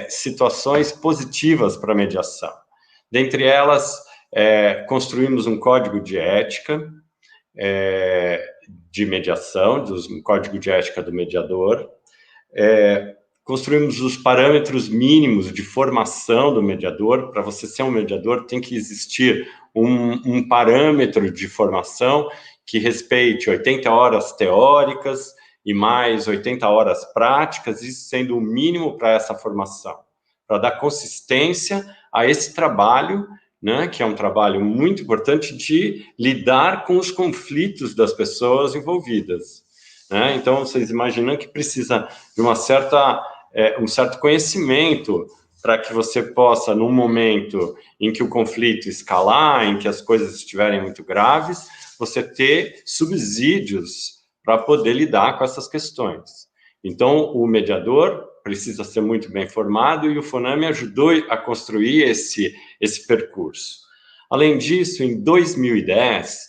situações positivas para a mediação. Dentre elas, construímos um código de ética, de mediação, do Código de Ética do Mediador. Construímos os parâmetros mínimos de formação do mediador. Para você ser um mediador, tem que existir um parâmetro de formação que respeite 80 horas teóricas e mais 80 horas práticas, isso sendo o mínimo para essa formação, para dar consistência a esse trabalho, né, que é um trabalho muito importante de lidar com os conflitos das pessoas envolvidas, né? Então, vocês imaginam que precisa de um certo conhecimento para que você possa, num momento em que o conflito escalar, em que as coisas estiverem muito graves, você ter subsídios para poder lidar com essas questões. Então, o mediador precisa ser muito bem formado, e o FONAME ajudou a construir esse percurso. Além disso, em 2010,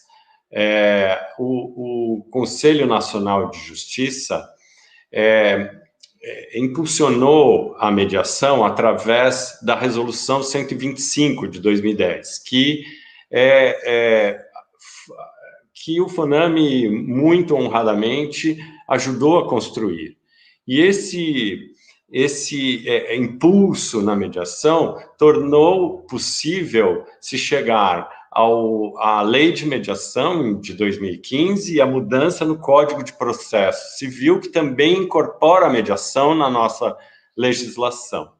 o Conselho Nacional de Justiça impulsionou a mediação através da Resolução 125 de 2010, que o FONAME, muito honradamente, ajudou a construir. E esse impulso na mediação tornou possível se chegar à Lei de Mediação de 2015 e a mudança no Código de Processo Civil, que também incorpora a mediação na nossa legislação.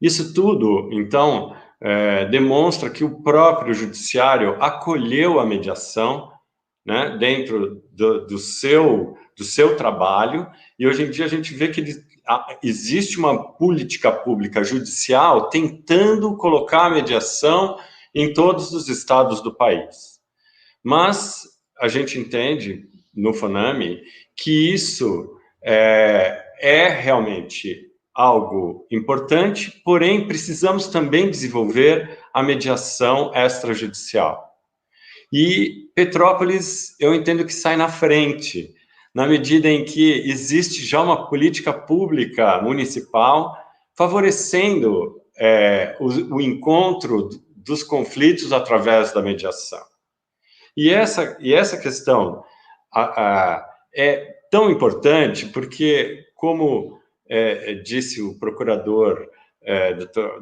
Isso tudo, então, demonstra que o próprio judiciário acolheu a mediação, né, dentro do seu trabalho, e hoje em dia a gente vê que existe uma política pública judicial tentando colocar a mediação em todos os estados do país. Mas a gente entende, no FONAME, que isso é realmente algo importante, porém precisamos também desenvolver a mediação extrajudicial. E Petrópolis, eu entendo que sai na frente, na medida em que existe já uma política pública municipal favorecendo o encontro dos conflitos através da mediação. E essa questão é tão importante porque, como disse o procurador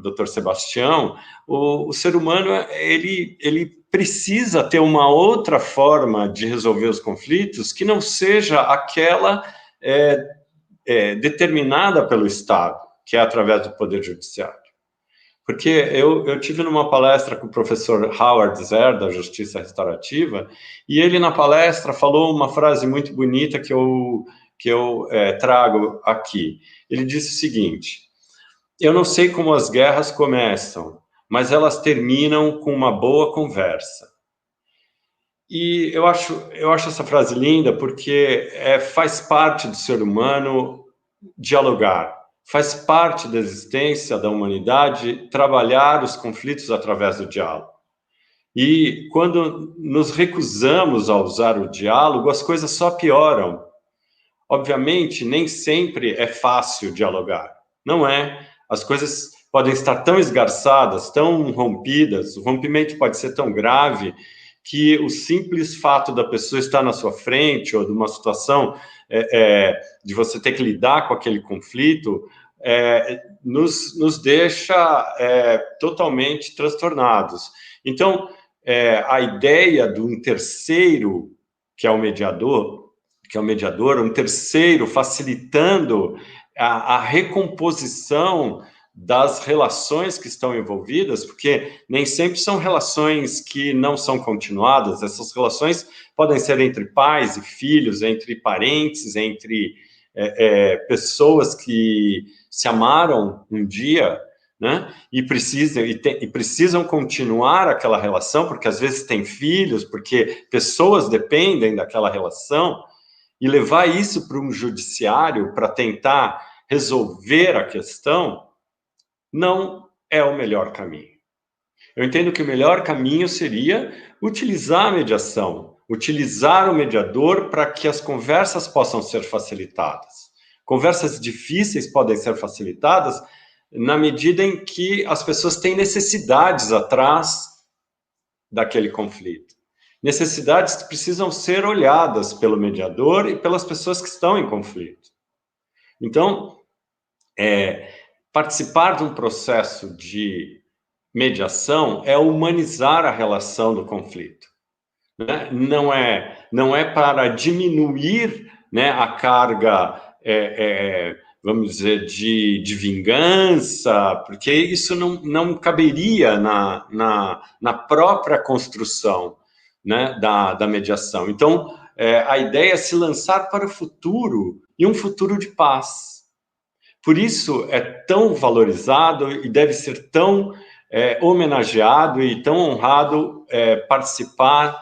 Dr. Sebastião, o ser humano ele precisa ter uma outra forma de resolver os conflitos que não seja aquela determinada pelo Estado, que é através do Poder Judiciário. Porque eu tive numa palestra com o professor Howard Zer, da Justiça Restaurativa, e ele, na palestra, falou uma frase muito bonita que eu trago aqui. Ele disse o seguinte: eu não sei como as guerras começam, mas elas terminam com uma boa conversa. E eu acho essa frase linda porque faz parte do ser humano dialogar, faz parte da existência da humanidade trabalhar os conflitos através do diálogo. E quando nos recusamos a usar o diálogo, as coisas só pioram. Obviamente, nem sempre é fácil dialogar, não é? As coisas podem estar tão esgarçadas, tão rompidas, o rompimento pode ser tão grave que o simples fato da pessoa estar na sua frente ou de uma situação de você ter que lidar com aquele conflito nos deixa totalmente transtornados. Então, a ideia de um terceiro, que é o mediador, um terceiro facilitando a recomposição das relações que estão envolvidas, porque nem sempre são relações que não são continuadas, essas relações podem ser entre pais e filhos, entre parentes, entre pessoas que se amaram um dia, né, e precisam continuar aquela relação, porque às vezes têm filhos, porque pessoas dependem daquela relação, e levar isso para um judiciário para tentar resolver a questão não é o melhor caminho. Eu entendo que o melhor caminho seria utilizar a mediação, utilizar o mediador para que as conversas possam ser facilitadas. Conversas difíceis podem ser facilitadas na medida em que as pessoas têm necessidades atrás daquele conflito. necessidades que precisam ser olhadas pelo mediador e pelas pessoas que estão em conflito. Então, participar de um processo de mediação é humanizar a relação do conflito, né? Não é para diminuir, né, a carga, vamos dizer, de vingança, porque isso não caberia na própria construção, né, da mediação. Então, a ideia é se lançar para o futuro, e um futuro de paz. Por isso é tão valorizado e deve ser tão homenageado e tão honrado participar,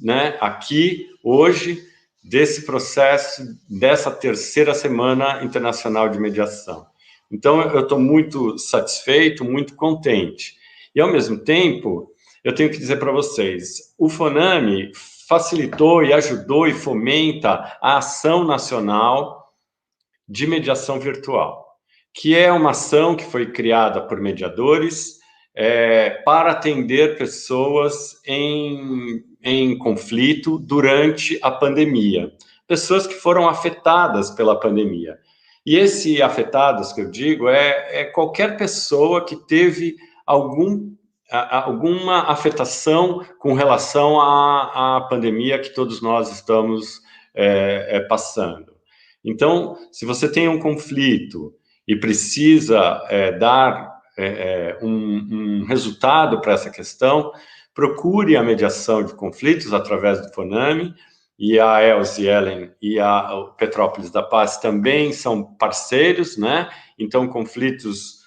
né, aqui, hoje, desse processo, dessa terceira Semana Internacional de Mediação. Então, eu estou muito satisfeito, muito contente. E, ao mesmo tempo, eu tenho que dizer para vocês, o FONAME facilitou e ajudou e fomenta a Ação Nacional de Mediação Virtual, que é uma ação que foi criada por mediadores para atender pessoas em conflito durante a pandemia, pessoas que foram afetadas pela pandemia. E esse afetados que eu digo é qualquer pessoa que teve alguma afetação com relação à pandemia que todos nós estamos passando. Então, se você tem um conflito e precisa dar um resultado para essa questão, procure a mediação de conflitos através do FONAME, e a ELSE Ellen e a Petrópolis da Paz também são parceiros, né? Então, conflitos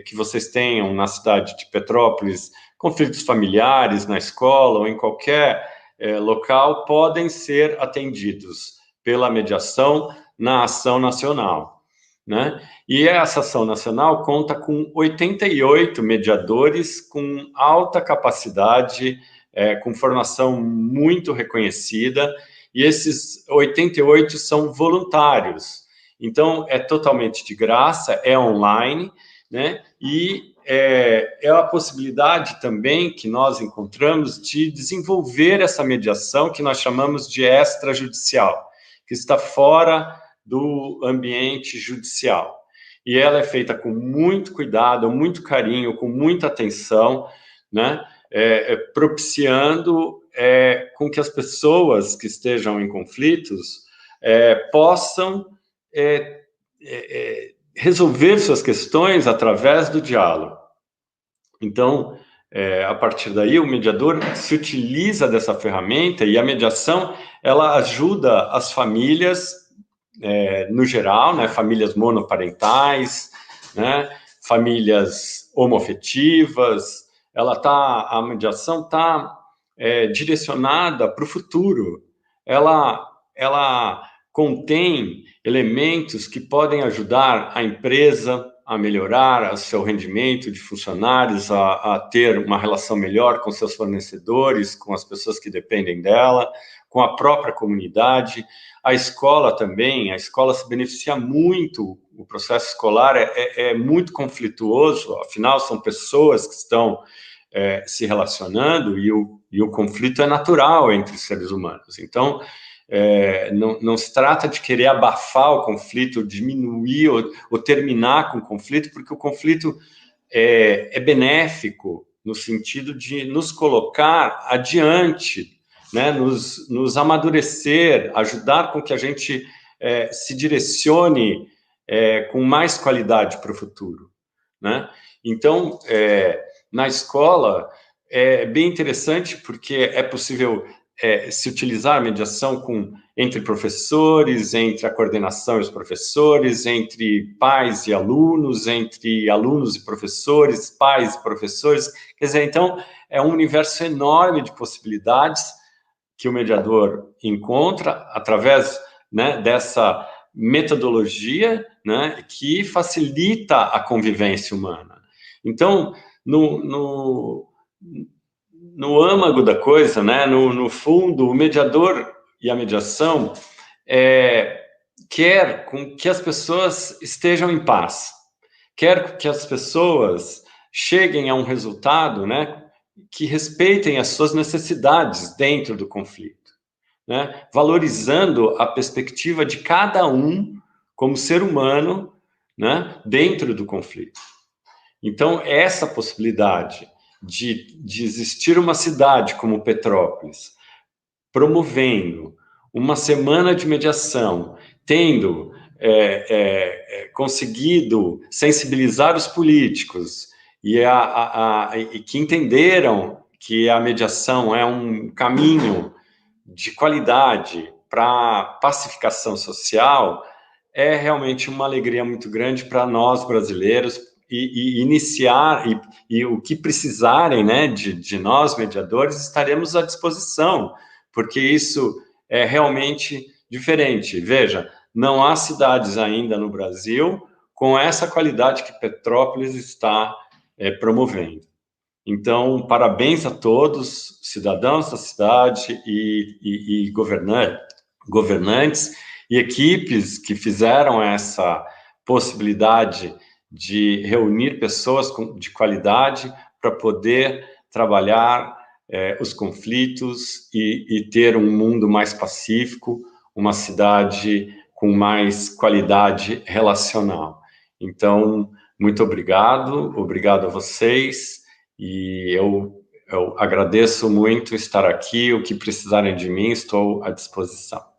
que vocês tenham na cidade de Petrópolis, conflitos familiares na escola ou em qualquer local, podem ser atendidos pela mediação na Ação Nacional, né? E essa Ação Nacional conta com 88 mediadores com alta capacidade, com formação muito reconhecida, e esses 88 são voluntários. Então, é totalmente de graça, é online, né? E é a possibilidade também que nós encontramos de desenvolver essa mediação que nós chamamos de extrajudicial, que está fora do ambiente judicial. E ela é feita com muito cuidado, muito carinho, com muita atenção, né? Propiciando com que as pessoas que estejam em conflitos possam resolver suas questões através do diálogo. Então, a partir daí, o mediador se utiliza dessa ferramenta, e a mediação, ela ajuda as famílias, no geral, né, famílias monoparentais, né, famílias homoafetivas. A mediação está direcionada para o futuro. Ela contém elementos que podem ajudar a empresa a melhorar o seu rendimento de funcionários, a ter uma relação melhor com seus fornecedores, com as pessoas que dependem dela, com a própria comunidade. A escola também, a escola se beneficia muito, o processo escolar é muito conflituoso, afinal são pessoas que estão se relacionando, e o conflito é natural entre os seres humanos. Então, não se trata de querer abafar o conflito, diminuir ou terminar com o conflito, porque o conflito é benéfico no sentido de nos colocar adiante, né, nos amadurecer, ajudar com que a gente se direcione com mais qualidade para o futuro, né? Então, na escola, é bem interessante, porque é possível se utilizar a mediação entre professores, entre a coordenação e os professores, entre pais e alunos, entre alunos e professores, pais e professores. Quer dizer, então, é um universo enorme de possibilidades que o mediador encontra através, né, dessa metodologia, né, que facilita a convivência humana. Então, no âmago da coisa, né, no fundo, o mediador e a mediação quer com que as pessoas estejam em paz, quer que as pessoas cheguem a um resultado, né, que respeitem as suas necessidades dentro do conflito, né? Valorizando a perspectiva de cada um como ser humano, né, dentro do conflito. Então, essa possibilidade de existir uma cidade como Petrópolis, promovendo uma semana de mediação, tendo conseguido sensibilizar os políticos e que entenderam que a mediação é um caminho de qualidade para pacificação social, é realmente uma alegria muito grande para nós brasileiros e iniciar, e o que precisarem, né, de nós, mediadores, estaremos à disposição, porque isso é realmente diferente. Veja, não há cidades ainda no Brasil com essa qualidade que Petrópolis está promovendo. Então, parabéns a todos, cidadãos da cidade e governantes e equipes que fizeram essa possibilidade de reunir pessoas de qualidade para poder trabalhar os conflitos e ter um mundo mais pacífico, uma cidade com mais qualidade relacional. Então, muito obrigado a vocês, e eu agradeço muito estar aqui. O que precisarem de mim, estou à disposição.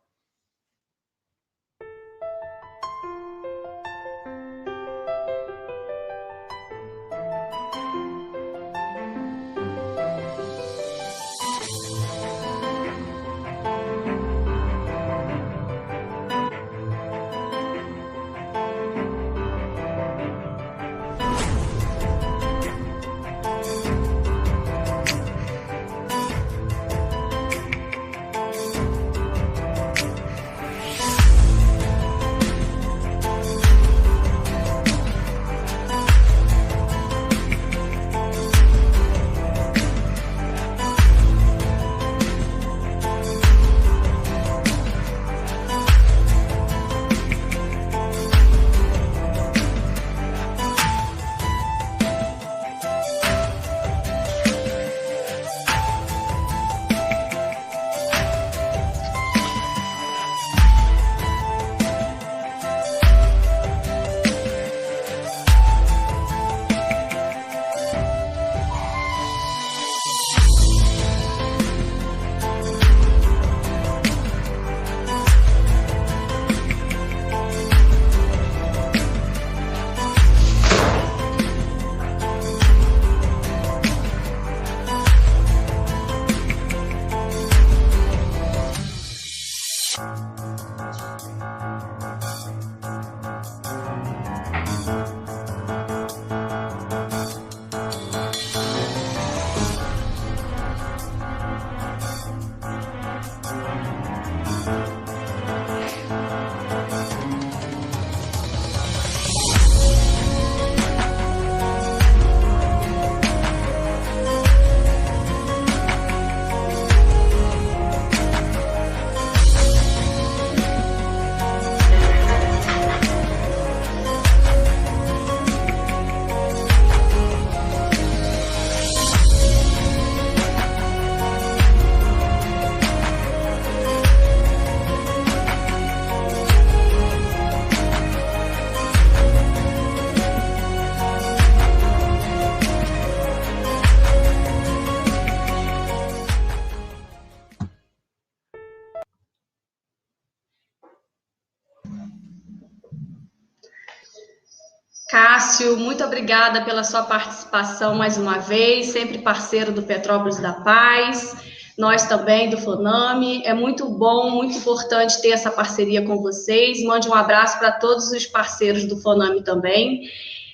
Cássio, muito obrigada pela sua participação mais uma vez, sempre parceiro do Petrópolis da Paz, nós também do FONAME. É muito bom, muito importante ter essa parceria com vocês. Mande um abraço para todos os parceiros do FONAME também.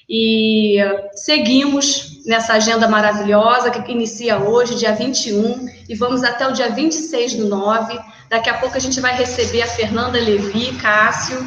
E seguimos nessa agenda maravilhosa que inicia hoje, dia 21, e vamos até o dia 26/9. Daqui a pouco a gente vai receber a Fernanda Levi, Cássio.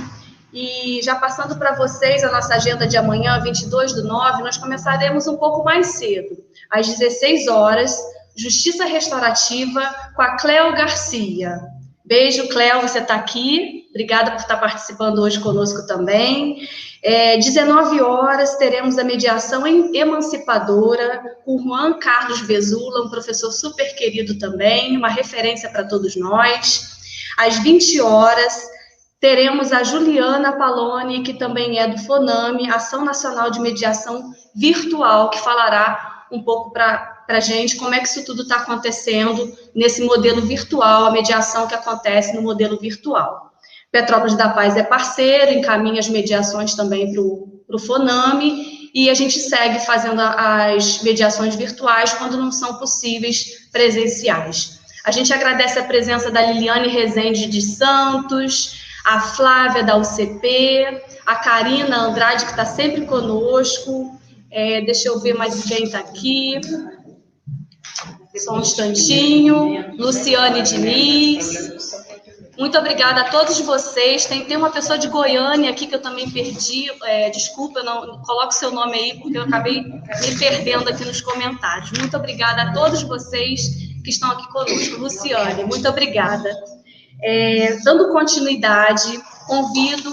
E já passando para vocês a nossa agenda de amanhã, 22/9, nós começaremos um pouco mais cedo, às 16 horas, Justiça Restaurativa com a Cléo Garcia. Beijo, Cléo, você está aqui? Obrigada por estar participando hoje conosco também. 19 horas, teremos a mediação emancipadora com Juan Carlos Bezula, um professor super querido também, uma referência para todos nós. Às 20 horas, teremos a Juliana Paloni, que também é do FONAME, Ação Nacional de Mediação Virtual, que falará um pouco para a gente como é que isso tudo está acontecendo nesse modelo virtual, a mediação que acontece no modelo virtual. Petrópolis da Paz é parceiro, encaminha as mediações também para o FONAME, e a gente segue fazendo as mediações virtuais quando não são possíveis presenciais. A gente agradece a presença da Liliane Rezende de Santos, a Flávia da UCP, a Karina Andrade, que está sempre conosco. Deixa eu ver mais quem está aqui. Só um instantinho. Luciane Diniz. Muito obrigada a todos vocês. Tem uma pessoa de Goiânia aqui que eu também perdi. Desculpa, não coloque seu nome aí, porque eu acabei me perdendo aqui nos comentários. Muito obrigada a todos vocês que estão aqui conosco. Luciane, muito obrigada. Dando continuidade, convido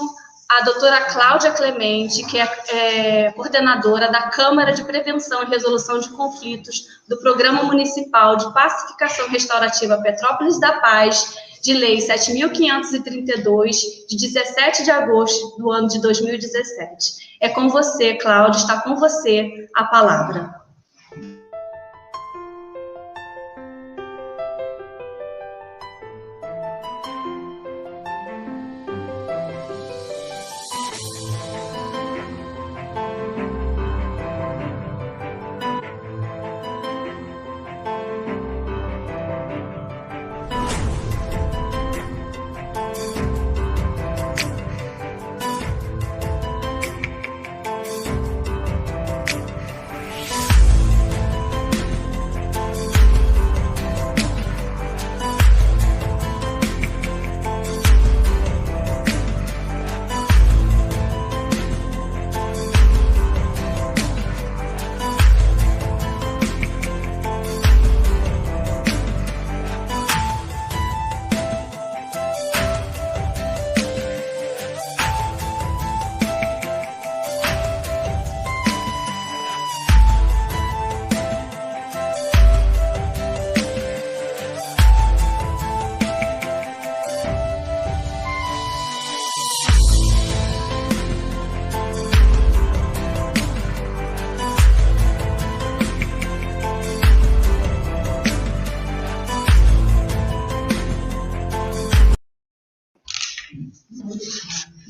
a doutora Cláudia Clemente, que é coordenadora da Câmara de Prevenção e Resolução de Conflitos do Programa Municipal de Pacificação Restaurativa Petrópolis da Paz, de Lei 7.532, de 17 de agosto do ano de 2017. É com você, Cláudia, está com você a palavra.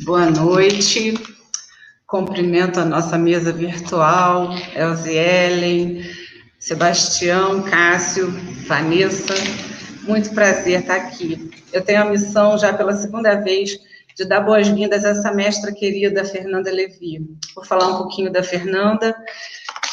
Boa noite, cumprimento a nossa mesa virtual, Elzielen, Sebastião, Cássio, Vanessa, muito prazer estar aqui. Eu tenho a missão, já pela segunda vez, de dar boas-vindas a essa mestra querida, Fernanda Levi. Vou falar um pouquinho da Fernanda,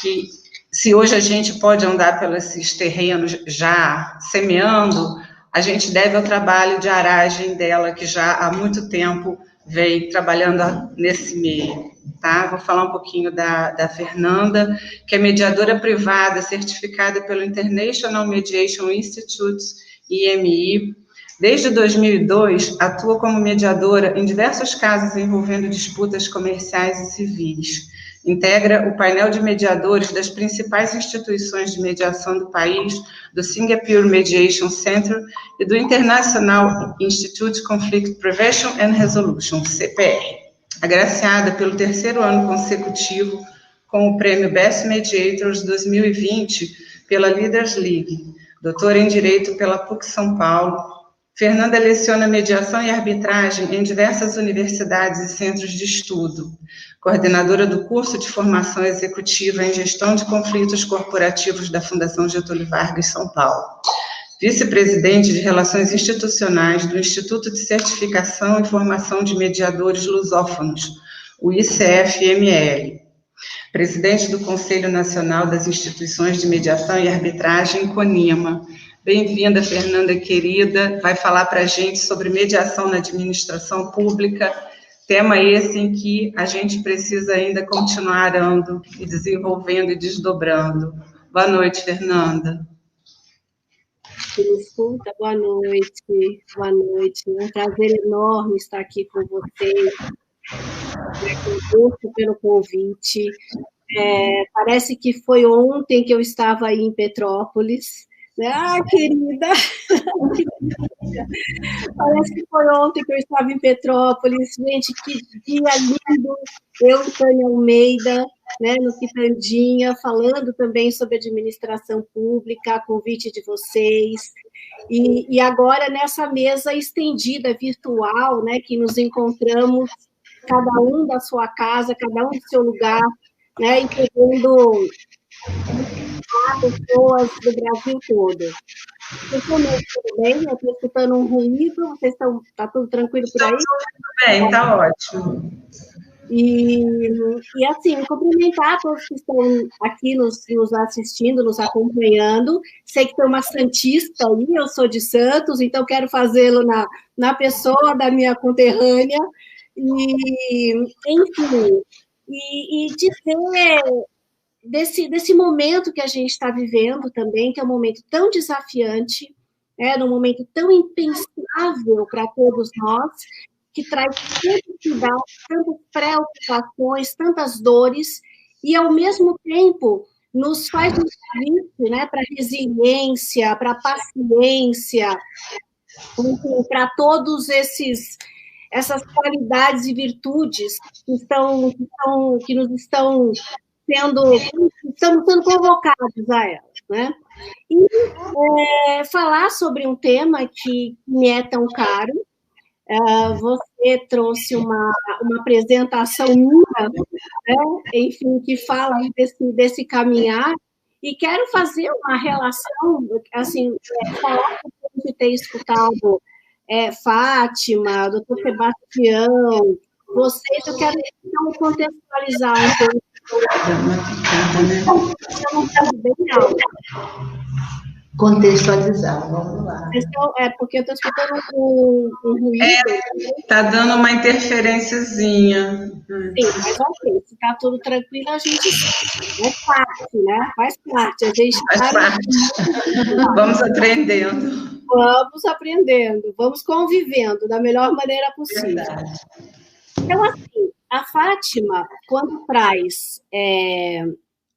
que se hoje a gente pode andar pelos esses terrenos já semeando, a gente deve ao trabalho de aragem dela, que já há muito tempo vem trabalhando nesse meio, tá? Vou falar um pouquinho da Fernanda, que é mediadora privada, certificada pelo International Mediation Institute, IMI. Desde 2002, atua como mediadora em diversos casos envolvendo disputas comerciais e civis. Integra o painel de mediadores das principais instituições de mediação do país, do Singapore Mediation Center e do International Institute Conflict Prevention and Resolution, CPR. Agraciada pelo 3º ano consecutivo com o prêmio Best Mediators 2020 pela Leaders League. Doutora em Direito pela PUC São Paulo. Fernanda leciona mediação e arbitragem em diversas universidades e centros de estudo. Coordenadora do curso de formação executiva em gestão de conflitos corporativos da Fundação Getúlio Vargas, São Paulo. Vice-presidente de Relações Institucionais do Instituto de Certificação e Formação de Mediadores Lusófonos, o ICFML. Presidente do Conselho Nacional das Instituições de Mediação e Arbitragem, CONIMA. Bem-vinda, Fernanda, querida. Vai falar para a gente sobre mediação na administração pública, tema esse em que a gente precisa ainda continuar arando e desenvolvendo e desdobrando. Boa noite, Fernanda. que me escuta, boa noite, boa noite. É um prazer enorme estar aqui com vocês. Agradeço pelo convite. Parece que foi ontem que eu estava aí em Petrópolis. Ah, querida! Parece que foi ontem que eu estava em Petrópolis. Gente, que dia lindo! Eu e Tânia Almeida, né, no Quitandinha, falando também sobre administração pública, a convite de vocês. E agora nessa mesa estendida, virtual, né, que nos encontramos, cada um da sua casa, cada um do seu lugar, né, entendendo pessoas do Brasil todo. Vocês estão me ouvindo bem? Eu estou escutando um ruído, vocês estão, está tudo tranquilo por aí? Tudo bem, está ótimo. E assim, cumprimentar todos que estão aqui nos assistindo, nos acompanhando. Sei que tem uma santista aí, eu sou de Santos, então quero fazê-lo na pessoa da minha conterrânea. Enfim, dizer desse momento que a gente está vivendo também, que é um momento tão desafiante, num momento tão impensável para todos nós, que traz tanto cuidado, tantas preocupações, tantas dores, e, ao mesmo tempo, nos faz um convite, né, para resiliência, para paciência, para todos essas qualidades e virtudes que nos estão estamos sendo convocados a elas, né? E falar sobre um tema que me é tão caro. Você trouxe uma apresentação minha, né? Enfim, que fala desse caminhar, e quero fazer uma relação, assim, falar de ter escutado Fátima, doutor Sebastião, vocês, eu quero então contextualizar um pouco. Contextualizar, vamos lá. Porque eu estou escutando um ruído. Está dando uma interferênciazinha. Sim, mas ok, se está tudo tranquilo, a gente faz parte, né? Faz parte. A gente faz parte. Vamos aprendendo. Vamos aprendendo, vamos convivendo da melhor maneira possível. Verdade. Então, assim, a Fátima, quando traz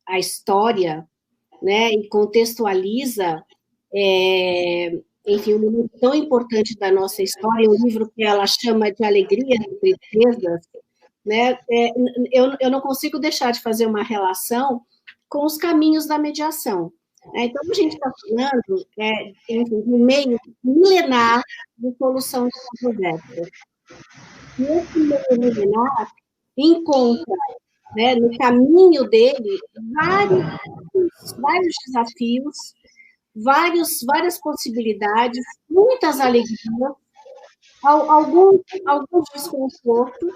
a história, né, e contextualiza, enfim, um momento tão importante da nossa história, um livro que ela chama de Alegria de Princesas, né, eu não consigo deixar de fazer uma relação com os caminhos da mediação. Então, a gente está falando enfim, de meio milenar de solução de controversia. E esse meio milenar encontra, né, no caminho dele vários desafios, várias possibilidades, muitas alegrias, alguns desconfortos,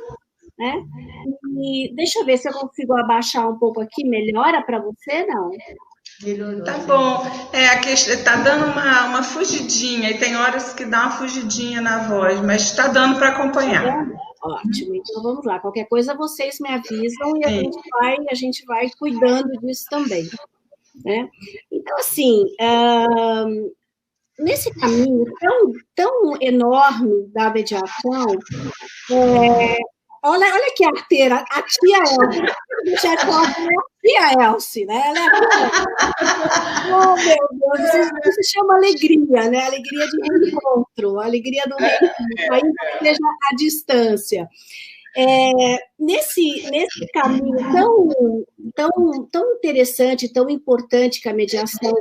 né? E deixa eu ver se eu consigo abaixar um pouco aqui. Melhora para você, não? Tá bom. A questão está dando uma fugidinha, e tem horas que dá uma fugidinha na voz, mas está dando para acompanhar. Ótimo, então vamos lá. Qualquer coisa vocês me avisam e a gente vai cuidando disso também, né? Então, assim, nesse caminho tão enorme da mediação, olha que arteira, a tia Elsie, deixa eu falar, é a tia Elsie, né? Ela oh, meu Deus, isso se chama alegria, né? Alegria de reencontro, alegria do reencontro, ainda que seja à distância. Nesse caminho tão interessante, tão importante que a mediação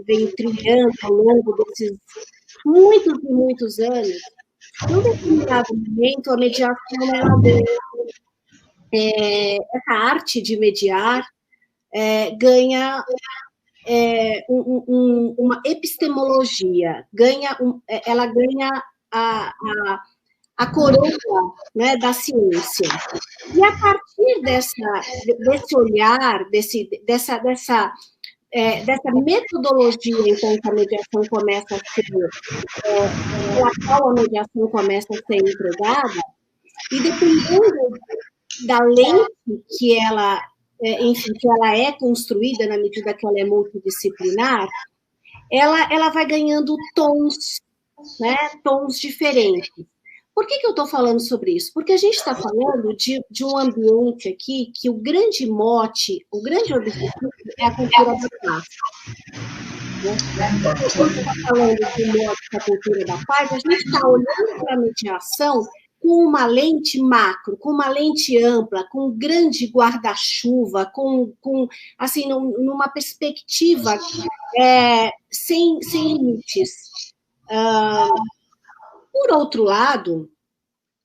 vem trilhando ao longo desses muitos e muitos anos, num determinado momento, a mediação, essa arte de mediar, ganha uma epistemologia, ela ganha a coroa, né, da ciência. E a partir desse olhar, dessa metodologia, então, que a mediação começa a ser, pela qual a mediação começa a ser empregada, e dependendo da lente que ela, enfim, que ela é construída na medida que ela é multidisciplinar, ela vai ganhando tons, né? Tons diferentes. Por que eu estou falando sobre isso? Porque a gente está falando de um ambiente aqui que o grande mote, o grande objetivo é a cultura da paz. Quando a gente está falando de mote da cultura da paz, a gente está olhando para a mediação com uma lente macro, com uma lente ampla, com um grande guarda-chuva, com assim, numa perspectiva sem limites. Por outro lado,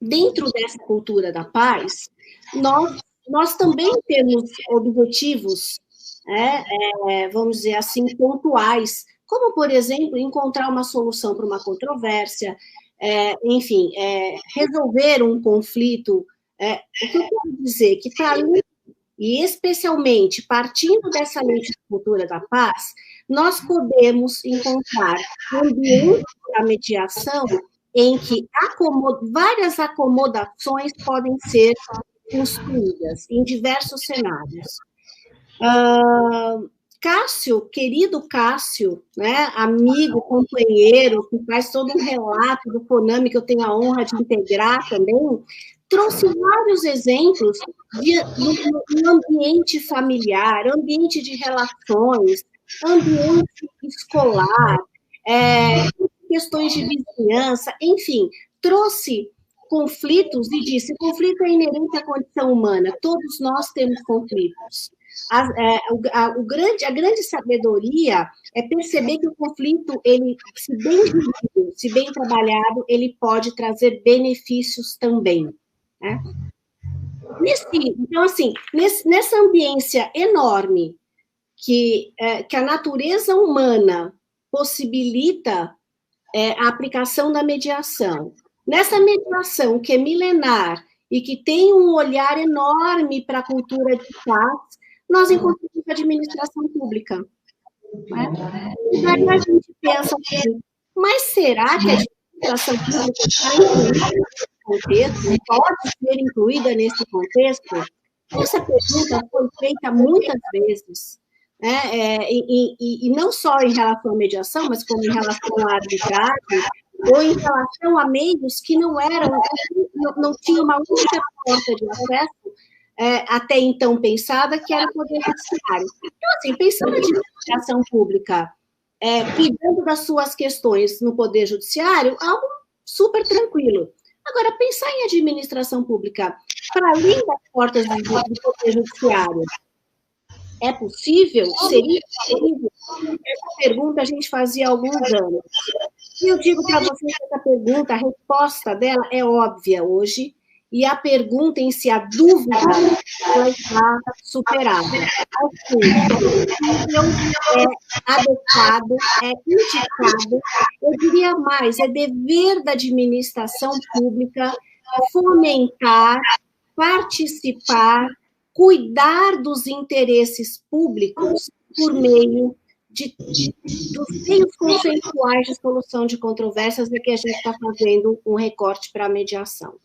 dentro dessa cultura da paz, nós também temos objetivos, vamos dizer assim, pontuais, como, por exemplo, encontrar uma solução para uma controvérsia, enfim, resolver um conflito. O que eu quero dizer que, para além, e especialmente partindo dessa lei de cultura da paz, nós podemos encontrar ambientes da mediação em que várias acomodações podem ser construídas em diversos cenários. Cássio, querido Cássio, né, amigo, companheiro, que faz todo um relato do FONAME, que eu tenho a honra de integrar também, trouxe vários exemplos no ambiente familiar, ambiente de relações, ambiente escolar, questões de vizinhança, enfim, trouxe conflitos e disse: conflito é inerente à condição humana, todos nós temos conflitos. A grande sabedoria é perceber que o conflito, ele, se bem vivido, se bem trabalhado, ele pode trazer benefícios também. Né? Então, assim, nessa ambiência enorme que a natureza humana possibilita a aplicação da mediação, nessa mediação que é milenar e que tem um olhar enorme para a cultura de paz, nós encontramos a administração pública. Né? E daí a gente pensa assim, mas será que a administração pública está incluída nesse contexto? Pode ser incluída nesse contexto? Essa pergunta foi feita muitas vezes, né? E não só em relação à mediação, mas como em relação à arbitragem, ou em relação a meios que não tinham uma única porta de acesso, até então pensada, que era o Poder Judiciário. Então, assim, pensando na administração pública, cuidando das suas questões no Poder Judiciário, algo super tranquilo. Agora, pensar em administração pública para além das portas do Poder Judiciário, é possível? Seria possível? Essa pergunta a gente fazia há alguns anos. E eu digo para vocês que essa pergunta, a resposta dela é óbvia hoje, e a pergunta em si, a dúvida, ela está superada. Assim, é adequado, é indicado, eu diria mais, é dever da administração pública fomentar, participar, cuidar dos interesses públicos por meio dos meios conceituais de solução de controvérsias, é que a gente está fazendo um recorte para a mediação.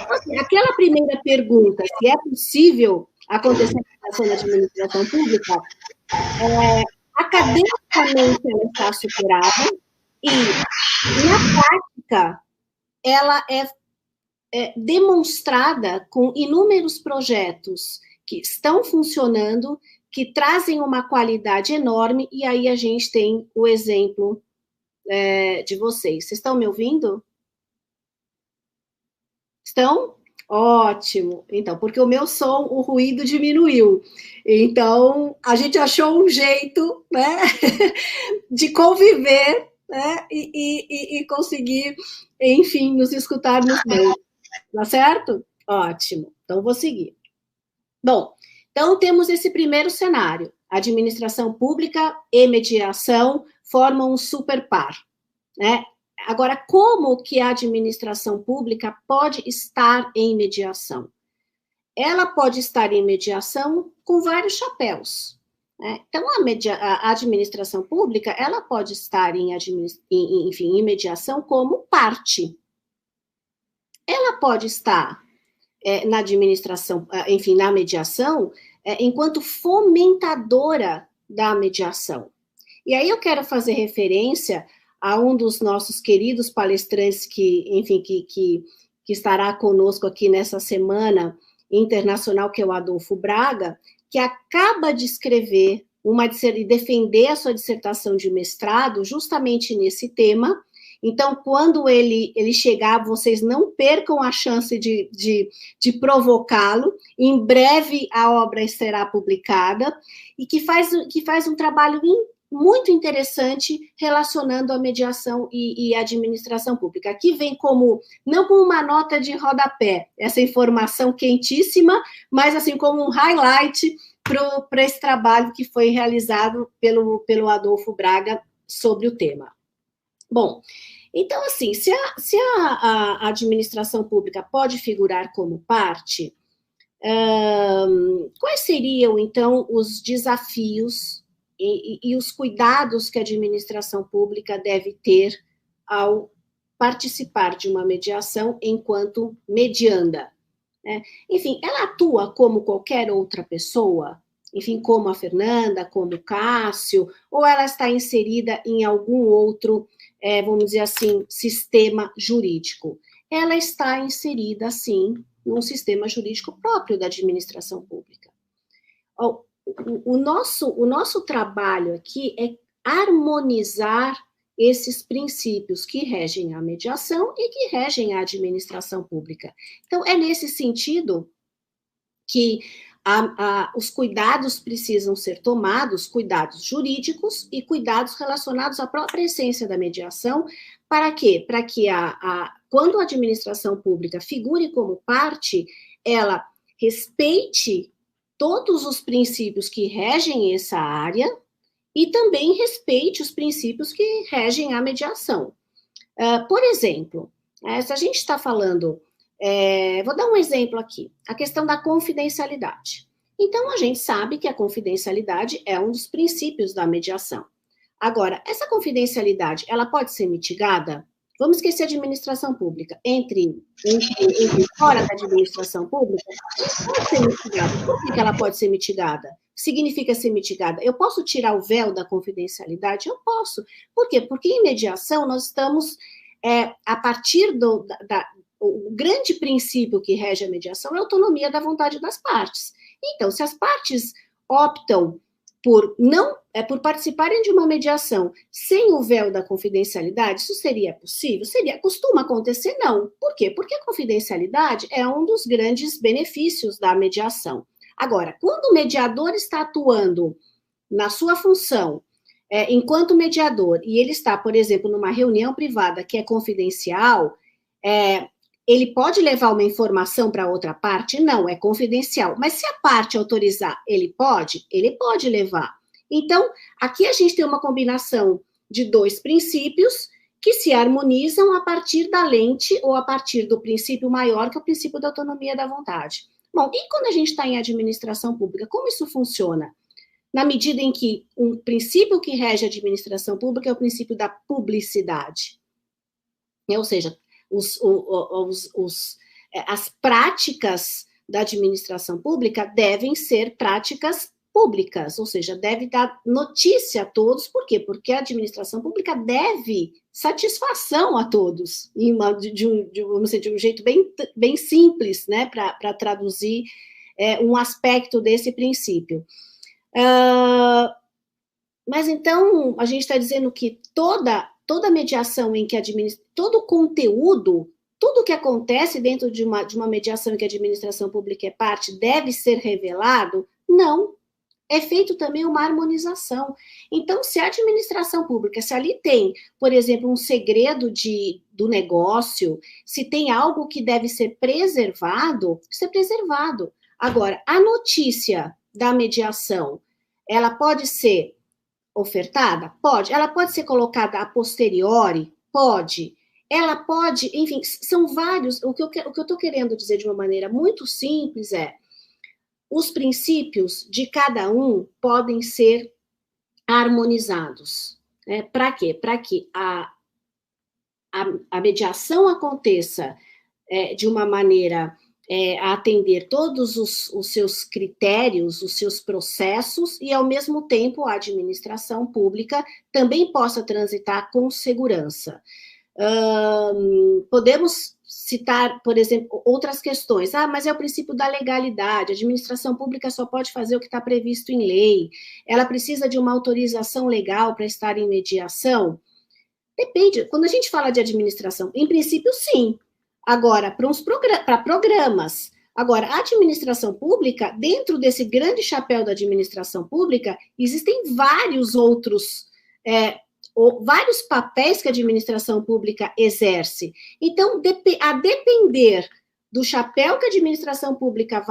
Assim, aquela primeira pergunta, se é possível acontecer a mediação na administração pública, academicamente ela está superada e, na prática, ela é demonstrada com inúmeros projetos que estão funcionando, que trazem uma qualidade enorme, e aí a gente tem o exemplo de vocês. Vocês estão me ouvindo? Estão? Ótimo. Então, porque o meu som, o ruído diminuiu. Então, a gente achou um jeito, né, de conviver, né, e conseguir, enfim, nos escutarmos bem. Tá certo? Ótimo. Então, vou seguir. Bom, então temos esse primeiro cenário. Administração pública e mediação formam um super par, né? Agora, como que a administração pública pode estar em mediação? Ela pode estar em mediação com vários chapéus, né? Então, a administração pública, ela pode estar em mediação como parte. Ela pode estar na administração, enfim, na mediação, enquanto fomentadora da mediação. E aí eu quero fazer referência a um dos nossos queridos palestrantes que, enfim, que estará conosco aqui nessa semana internacional, que é o Adolfo Braga, que acaba de escrever e defender a sua dissertação de mestrado justamente nesse tema. Então, quando ele chegar, vocês não percam a chance de provocá-lo. Em breve a obra será publicada e que faz um trabalho muito interessante relacionando a mediação e a administração pública. Aqui vem não como uma nota de rodapé, essa informação quentíssima, mas assim como um highlight para esse trabalho que foi realizado pelo Adolfo Braga sobre o tema. Bom, então, assim, se a administração pública pode figurar como parte, quais seriam, então, os desafios e os cuidados que a administração pública deve ter ao participar de uma mediação enquanto medianda? Né? Enfim, ela atua como qualquer outra pessoa, enfim, como a Fernanda, como o Cássio, ou ela está inserida em algum outro, vamos dizer assim, sistema jurídico? Ela está inserida, sim, num sistema jurídico próprio da administração pública. O nosso trabalho aqui é harmonizar esses princípios que regem a mediação e que regem a administração pública. Então, é nesse sentido que os cuidados precisam ser tomados, cuidados jurídicos e cuidados relacionados à própria essência da mediação. Para quê? Para que quando a administração pública figure como parte, ela respeite todos os princípios que regem essa área e também respeite os princípios que regem a mediação. Por exemplo, se a gente está falando, vou dar um exemplo aqui, a questão da confidencialidade. Então, a gente sabe que a confidencialidade é um dos princípios da mediação. Agora, essa confidencialidade, ela pode ser mitigada? Vamos esquecer a administração pública. Entre fora da administração pública, pode ser mitigada. Por que ela pode ser mitigada? Significa ser mitigada. Eu posso tirar o véu da confidencialidade? Eu posso. Por quê? Porque em mediação nós estamos, a partir o grande princípio que rege a mediação é a autonomia da vontade das partes. Então, se as partes optam por participarem de uma mediação sem o véu da confidencialidade, isso seria possível? Costuma acontecer? Não. Por quê? Porque a confidencialidade é um dos grandes benefícios da mediação. Agora, quando o mediador está atuando na sua função, enquanto mediador, e ele está, por exemplo, numa reunião privada que é confidencial, ele pode levar uma informação para outra parte? Não, é confidencial. Mas se a parte autorizar, ele pode levar. Então, aqui a gente tem uma combinação de dois princípios que se harmonizam a partir da lente ou a partir do princípio maior, que é o princípio da autonomia da vontade. Bom, e quando a gente está em administração pública, como isso funciona? Na medida em que um princípio que rege a administração pública é o princípio da publicidade. Ou seja, as práticas da administração pública devem ser práticas públicas, ou seja, deve dar notícia a todos. Por quê? Porque a administração pública deve satisfação a todos, vamos dizer, de um jeito bem simples, né, para traduzir um aspecto desse princípio. Mas então, a gente está dizendo que toda mediação em que todo o conteúdo, tudo que acontece dentro de uma mediação em que a administração pública é parte, deve ser revelado? Não. É feito também uma harmonização. Então, se a administração pública, se ali tem, por exemplo, um segredo do negócio, se tem algo que deve ser preservado, isso é preservado. Agora, a notícia da mediação, ela pode ser ofertada? Pode. Ela pode ser colocada a posteriori? Pode. Ela pode, enfim, são vários. O que eu estou querendo dizer de uma maneira muito simples os princípios de cada um podem ser harmonizados. Para quê? Para que a mediação aconteça de uma maneira a atender todos os seus critérios, os seus processos, e, ao mesmo tempo, a administração pública também possa transitar com segurança. Podemos citar, por exemplo, outras questões. Mas é o princípio da legalidade. A administração pública só pode fazer o que está previsto em lei. Ela precisa de uma autorização legal para estar em mediação? Depende. Quando a gente fala de administração, em princípio, sim. Agora, para programas. Agora, a administração pública, dentro desse grande chapéu da administração pública, existem vários outros vários papéis que a administração pública exerce. Então, a depender do chapéu que a administração pública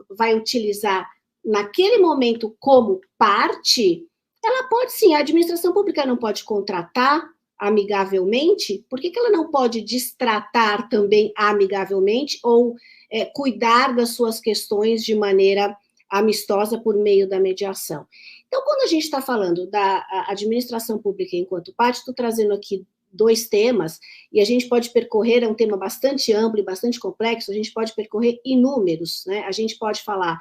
vai utilizar naquele momento como parte, ela pode sim, a administração pública não pode contratar amigavelmente, por que ela não pode destratar também amigavelmente ou cuidar das suas questões de maneira amistosa por meio da mediação? Então, quando a gente está falando da administração pública enquanto parte, estou trazendo aqui 2 temas, e a gente pode percorrer, é um tema bastante amplo e bastante complexo, a gente pode percorrer inúmeros, né? A gente pode falar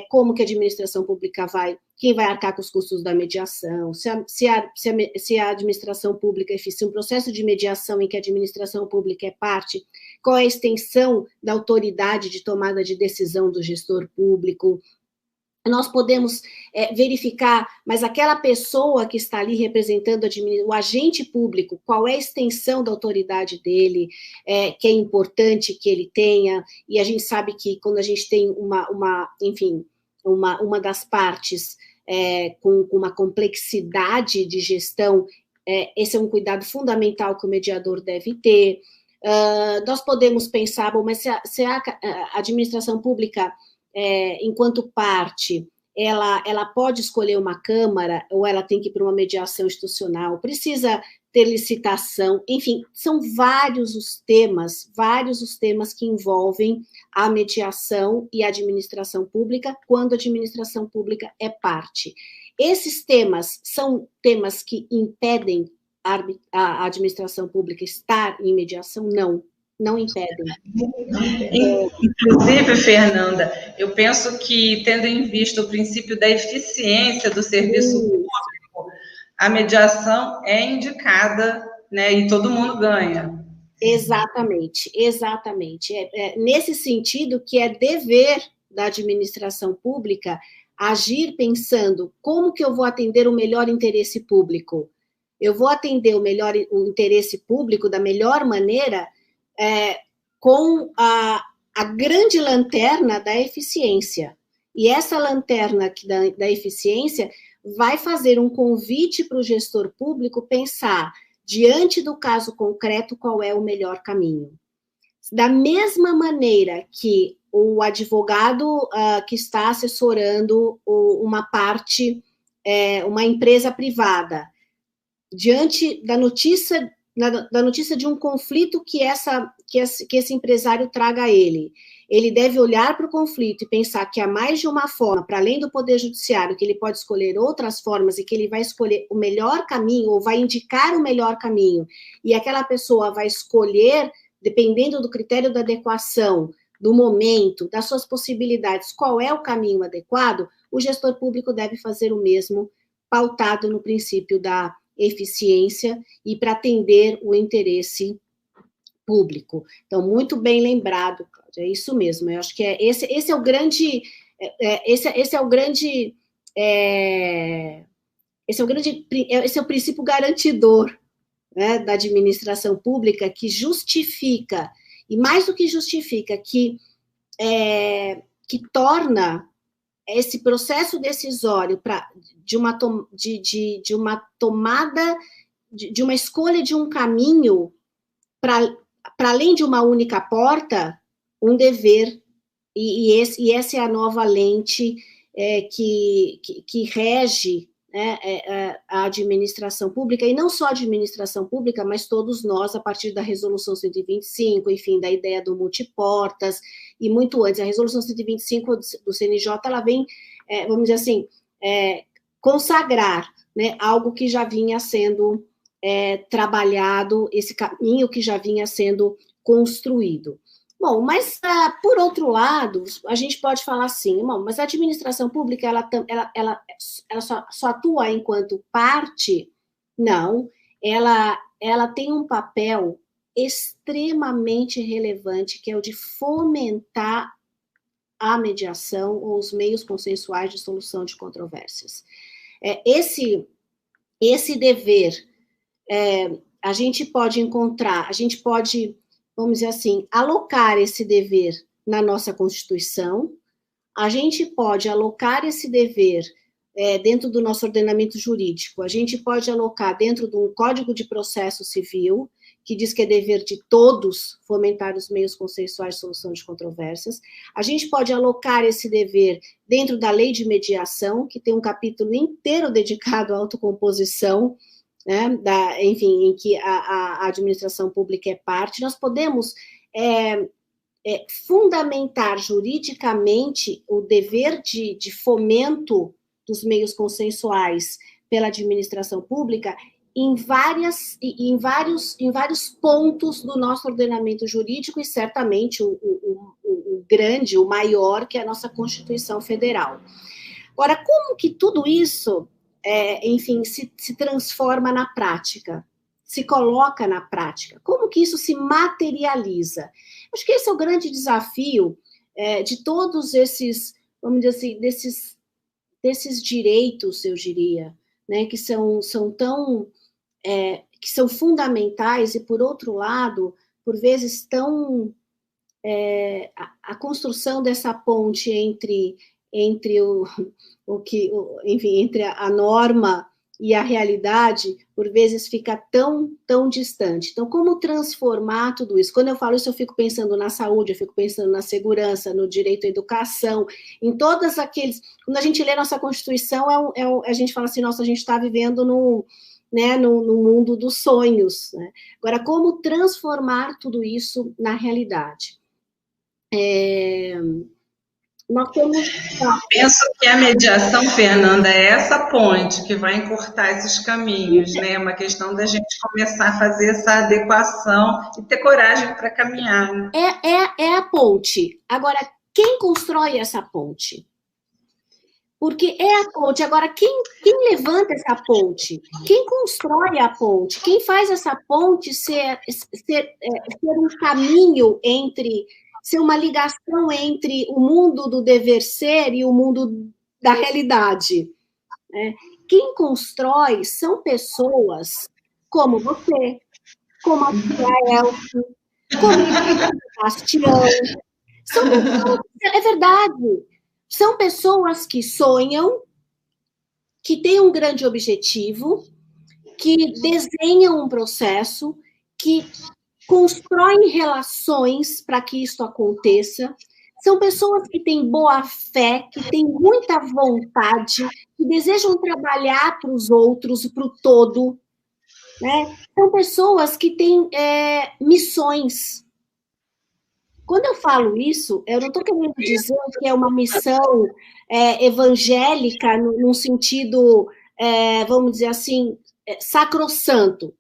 como que a administração pública quem vai arcar com os custos da mediação, se a administração pública, se um processo de mediação em que a administração pública é parte, qual é a extensão da autoridade de tomada de decisão do gestor público. Nós podemos verificar, mas aquela pessoa que está ali representando o agente público, qual é a extensão da autoridade dele, que é importante que ele tenha, e a gente sabe que quando a gente tem uma das partes com uma complexidade de gestão, esse é um cuidado fundamental que o mediador deve ter. Nós podemos pensar, mas se a administração pública, enquanto parte, ela pode escolher uma Câmara, ou ela tem que ir para uma mediação institucional, precisa ter licitação, enfim, são vários os temas que envolvem a mediação e a administração pública, quando a administração pública é parte. Esses temas são temas que impedem a administração pública estar em mediação? Não impedem. Inclusive, Fernanda, eu penso que, tendo em vista o princípio da eficiência do serviço público, a mediação é indicada, né, e todo mundo ganha. Exatamente. Nesse sentido que é dever da administração pública agir pensando como que eu vou atender o melhor interesse público. Eu vou atender o interesse público da melhor maneira com a grande lanterna da eficiência. E essa lanterna da eficiência vai fazer um convite para o gestor público pensar, diante do caso concreto, qual é o melhor caminho. Da mesma maneira que o advogado que está assessorando uma parte, uma empresa privada, diante da notícia de um conflito que esse empresário traga a ele deve olhar para o conflito e pensar que há mais de uma forma, para além do Poder Judiciário, que ele pode escolher outras formas e que ele vai escolher o melhor caminho ou vai indicar o melhor caminho, e aquela pessoa vai escolher, dependendo do critério da adequação, do momento, das suas possibilidades, qual é o caminho adequado, o gestor público deve fazer o mesmo, pautado no princípio da eficiência e para atender o interesse público. Então, muito bem lembrado, Cláudia, é isso mesmo. Eu acho que esse é o grande esse é o princípio garantidor, né, da administração pública, que justifica, e mais do que justifica, que torna esse processo decisório de uma tomada, de uma escolha de um caminho, para além de uma única porta, um dever, e essa é a nova lente que rege, né, a administração pública, e não só a administração pública, mas todos nós, a partir da Resolução 125, enfim, da ideia do multiportas, e muito antes. A Resolução 125 do CNJ, ela vem, vamos dizer assim, consagrar, né, algo que já vinha sendo trabalhado, esse caminho que já vinha sendo construído. Bom, mas, por outro lado, a gente pode falar assim, bom, mas a administração pública, ela só atua enquanto parte? Não, ela tem um papel extremamente relevante, que é o de fomentar a mediação ou os meios consensuais de solução de controvérsias. Esse dever, a gente pode encontrar, vamos dizer assim, alocar esse dever na nossa Constituição, a gente pode alocar esse dever dentro do nosso ordenamento jurídico, a gente pode alocar dentro de um Código de Processo Civil, que diz que é dever de todos fomentar os meios consensuais de solução de controvérsias, a gente pode alocar esse dever dentro da Lei de Mediação, que tem um capítulo inteiro dedicado à autocomposição, né, enfim, em que a administração pública é parte. Nós podemos fundamentar juridicamente o dever de fomento dos meios consensuais pela administração pública em vários pontos do nosso ordenamento jurídico, e certamente o grande, o maior, que é a nossa Constituição Federal. Agora, como que tudo isso, enfim, se transforma na prática, se coloca na prática? Como que isso se materializa? Acho que esse é o grande desafio de todos esses, vamos dizer assim, desses direitos, eu diria, né, que são que são fundamentais e, por outro lado, por vezes a construção dessa ponte entre entre a norma e a realidade, por vezes fica tão distante. Então, como transformar tudo isso? Quando eu falo isso, eu fico pensando na saúde, eu fico pensando na segurança, no direito à educação, em todos aqueles... Quando a gente lê nossa Constituição, a gente fala assim, nossa, a gente está vivendo no mundo dos sonhos, né? Agora, como transformar tudo isso na realidade? Nós temos... Penso que a mediação, Fernanda, é essa ponte que vai encurtar esses caminhos, né? É uma questão da gente começar a fazer essa adequação e ter coragem para caminhar. Né? É a ponte. Agora, quem constrói essa ponte? Porque é a ponte. Agora, quem levanta essa ponte? Quem constrói a ponte? Quem faz essa ponte ser um caminho ser uma ligação entre o mundo do dever ser e o mundo da realidade? Né? Quem constrói são pessoas como você, como a Elsa, como a Sebastião. É verdade. São pessoas que sonham, que têm um grande objetivo, que desenham um processo, que constroem relações para que isso aconteça. São pessoas que têm boa fé, que têm muita vontade, que desejam trabalhar para os outros, para o todo. Né? São pessoas que têm missões. Quando eu falo isso, eu não estou querendo dizer que é uma missão evangélica num sentido, vamos dizer assim, sacrossanto.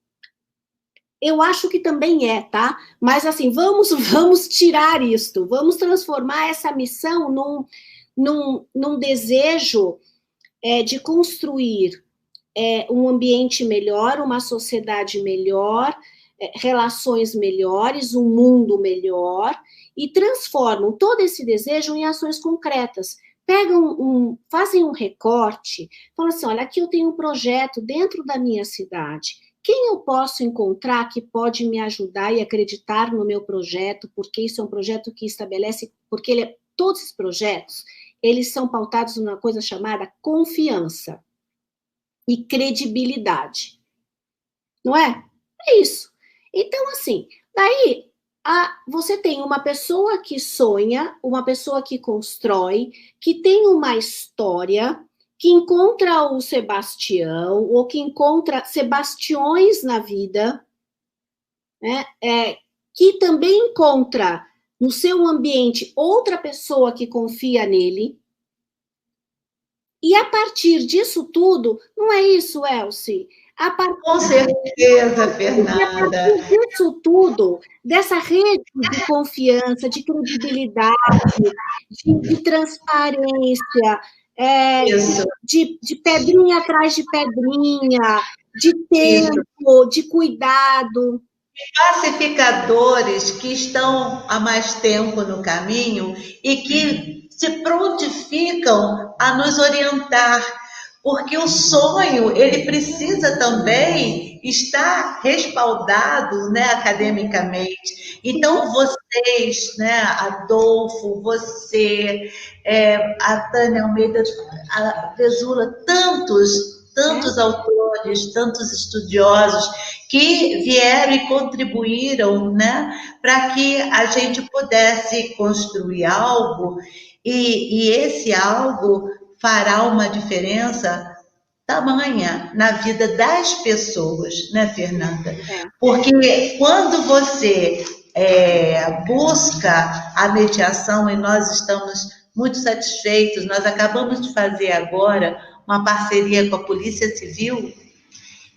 Eu acho que também tá? Mas, assim, vamos tirar isto, vamos transformar essa missão num desejo de construir um ambiente melhor, uma sociedade melhor, relações melhores, um mundo melhor, e transformam todo esse desejo em ações concretas. Fazem um recorte, falam assim, olha, aqui eu tenho um projeto dentro da minha cidade, quem eu posso encontrar que pode me ajudar e acreditar no meu projeto, porque isso é um projeto que estabelece, porque todos esses projetos, eles são pautados numa coisa chamada confiança e credibilidade. Não é? É isso. Então, assim, daí você tem uma pessoa que sonha, uma pessoa que constrói, que tem uma história, que encontra o Sebastião, ou que encontra Sebastiões na vida, né? Que também encontra no seu ambiente outra pessoa que confia nele, E a partir disso tudo, não é isso, Elci? Com certeza, Fernanda. A partir disso tudo, dessa rede de confiança, de credibilidade, de transparência, de pedrinha atrás de pedrinha, de tempo, de cuidado. Pacificadores que estão há mais tempo no caminho e que se prontificam a nos orientar, porque o sonho, ele precisa também estar respaldado, né, academicamente. Então, vocês, né, Adolfo, você, a Tânia Almeida, a Vezula, tantos autores, tantos estudiosos que vieram e contribuíram, né, para que a gente pudesse construir algo, e esse algo fará uma diferença tamanha na vida das pessoas, né, Fernanda? Porque quando você busca a mediação, e nós estamos muito satisfeitos, nós acabamos de fazer agora uma parceria com a Polícia Civil,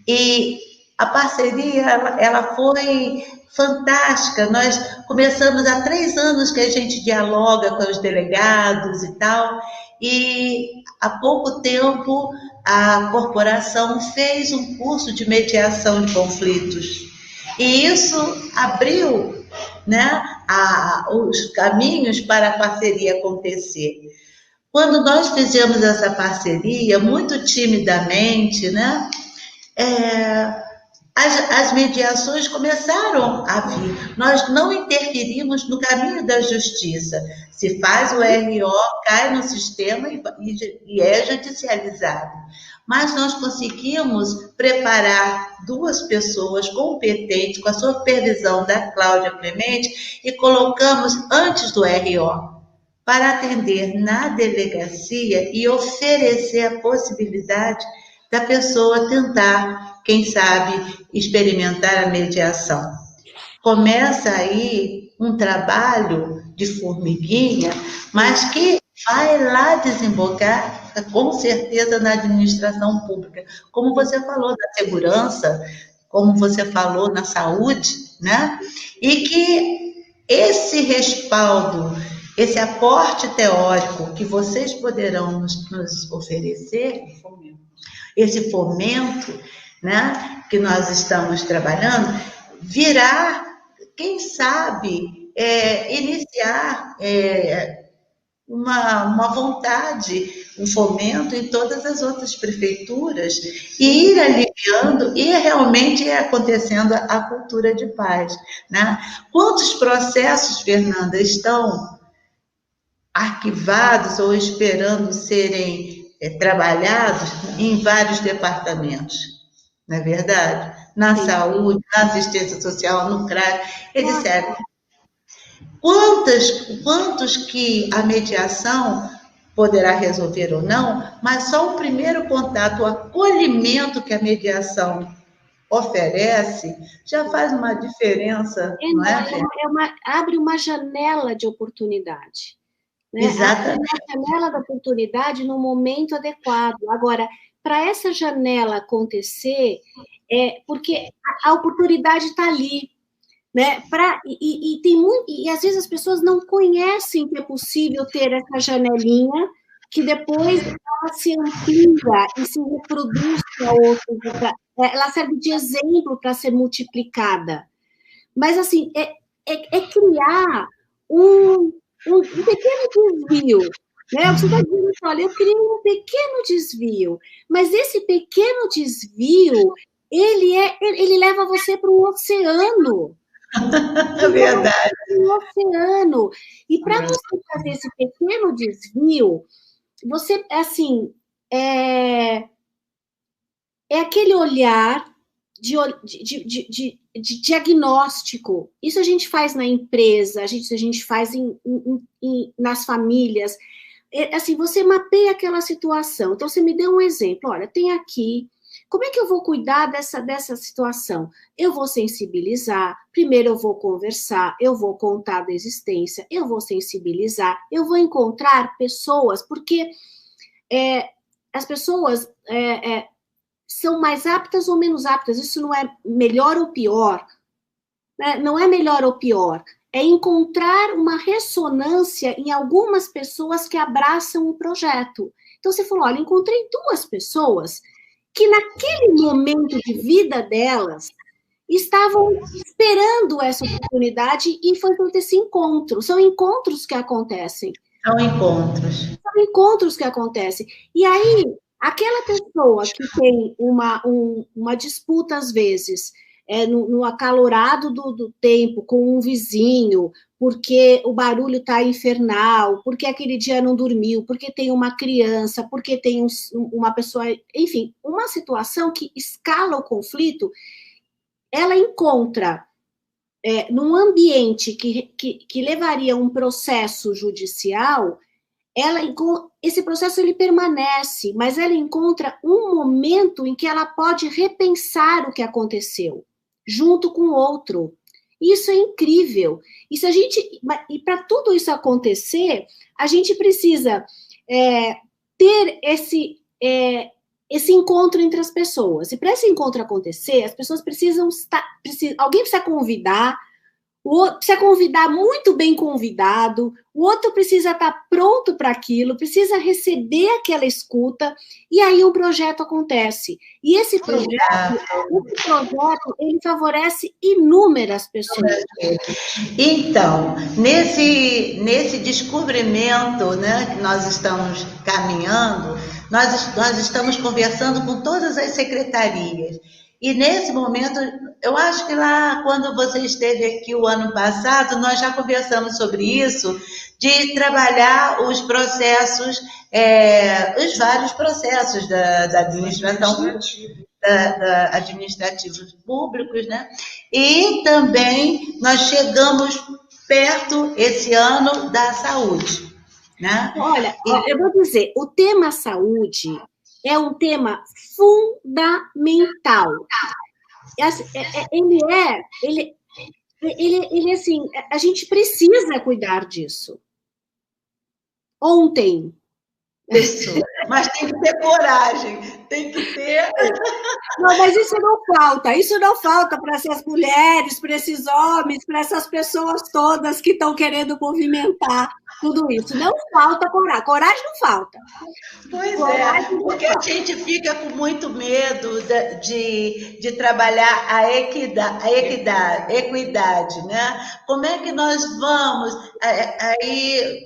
e a parceria, ela foi fantástica. Nós começamos há 3 anos que a gente dialoga com os delegados e tal, e há pouco tempo a corporação fez um curso de mediação de conflitos. E isso abriu, né, os caminhos para a parceria acontecer. Quando nós fizemos essa parceria, muito timidamente, né, as mediações começaram a vir. Nós não interferimos no caminho da justiça. Se faz o RO, cai no sistema e é judicializado. Mas nós conseguimos preparar 2 pessoas competentes, com a supervisão da Cláudia Clemente, e colocamos antes do RO, para atender na delegacia e oferecer a possibilidade da pessoa tentar, quem sabe, experimentar a mediação. Começa aí um trabalho de formiguinha, mas que vai lá desembocar, com certeza, na administração pública. Como você falou da segurança, como você falou na saúde, né? E que esse respaldo, esse aporte teórico que vocês poderão nos oferecer, esse fomento, né, que nós estamos trabalhando, virá, quem sabe, iniciar uma vontade, um fomento em todas as outras prefeituras e ir aliviando e realmente acontecendo a cultura de paz, né? Quantos processos, Fernanda, estão arquivados ou esperando serem trabalhados em vários departamentos, não é verdade? Na saúde, na assistência social, no CRAS, etc. Quantos que a mediação poderá resolver ou não, mas só o primeiro contato, o acolhimento que a mediação oferece, já faz uma diferença, não é? Abre uma janela de oportunidade. Né? Exatamente. A janela da oportunidade no momento adequado. Agora, para essa janela acontecer, porque a oportunidade está ali, né? E às vezes as pessoas não conhecem que é possível ter essa janelinha, que depois ela se amplia e se reproduz para outros. Ela serve de exemplo para ser multiplicada. Mas, assim, é criar um pequeno desvio, né? Você está dizendo, olha, eu criei um pequeno desvio, mas esse pequeno desvio, ele leva você para o oceano. É verdade. Um oceano. E para você fazer esse pequeno desvio, você, assim, é aquele olhar de diagnóstico. Isso a gente faz na empresa, a gente faz nas famílias. Assim, você mapeia aquela situação. Então, você me deu um exemplo. Olha, tem aqui. Como é que eu vou cuidar dessa situação? Eu vou sensibilizar. Primeiro, eu vou conversar. Eu vou contar da existência. Eu vou sensibilizar. Eu vou encontrar pessoas, porque as pessoas são mais aptas ou menos aptas, isso não é melhor ou pior, né? Não é melhor ou pior, é encontrar uma ressonância em algumas pessoas que abraçam o projeto. Então, você falou, olha, encontrei 2 pessoas que naquele momento de vida delas estavam esperando essa oportunidade e foi feito esse encontro. São encontros que acontecem. São encontros. São encontros que acontecem. E aí, aquela pessoa que tem uma disputa, às vezes, no acalorado do tempo, com um vizinho, porque o barulho está infernal, porque aquele dia não dormiu, porque tem uma criança, porque tem uma pessoa... Enfim, uma situação que escala o conflito, ela encontra, num ambiente que levaria a um processo judicial, esse processo ele permanece, mas ela encontra um momento em que ela pode repensar o que aconteceu, junto com o outro. Isso é incrível. E para tudo isso acontecer, a gente precisa ter esse encontro entre as pessoas. E para esse encontro acontecer, as pessoas precisam estar... alguém precisa convidar, o outro precisa convidar muito bem convidado, o outro precisa estar pronto para aquilo, precisa receber aquela escuta, e aí um projeto acontece. E esse projeto ele favorece inúmeras pessoas. Então, nesse descobrimento, né, que nós estamos caminhando, nós estamos conversando com todas as secretarias. E nesse momento, eu acho que lá, quando você esteve aqui o ano passado, nós já conversamos sobre isso, de trabalhar os processos, os vários processos da administração, administrativos públicos, né? E também nós chegamos perto, esse ano, da saúde, né? Olha, eu vou dizer, o tema saúde é um tema fundamental. Ele assim, a gente precisa cuidar disso. Ontem. Isso, mas tem que ter coragem, tem que ter... Não, mas isso não falta para essas mulheres, para esses homens, para essas pessoas todas que estão querendo movimentar tudo isso. Não falta coragem não falta. Pois porque a gente fica com muito medo de trabalhar a equidade, né? Como é que nós vamos... Aí,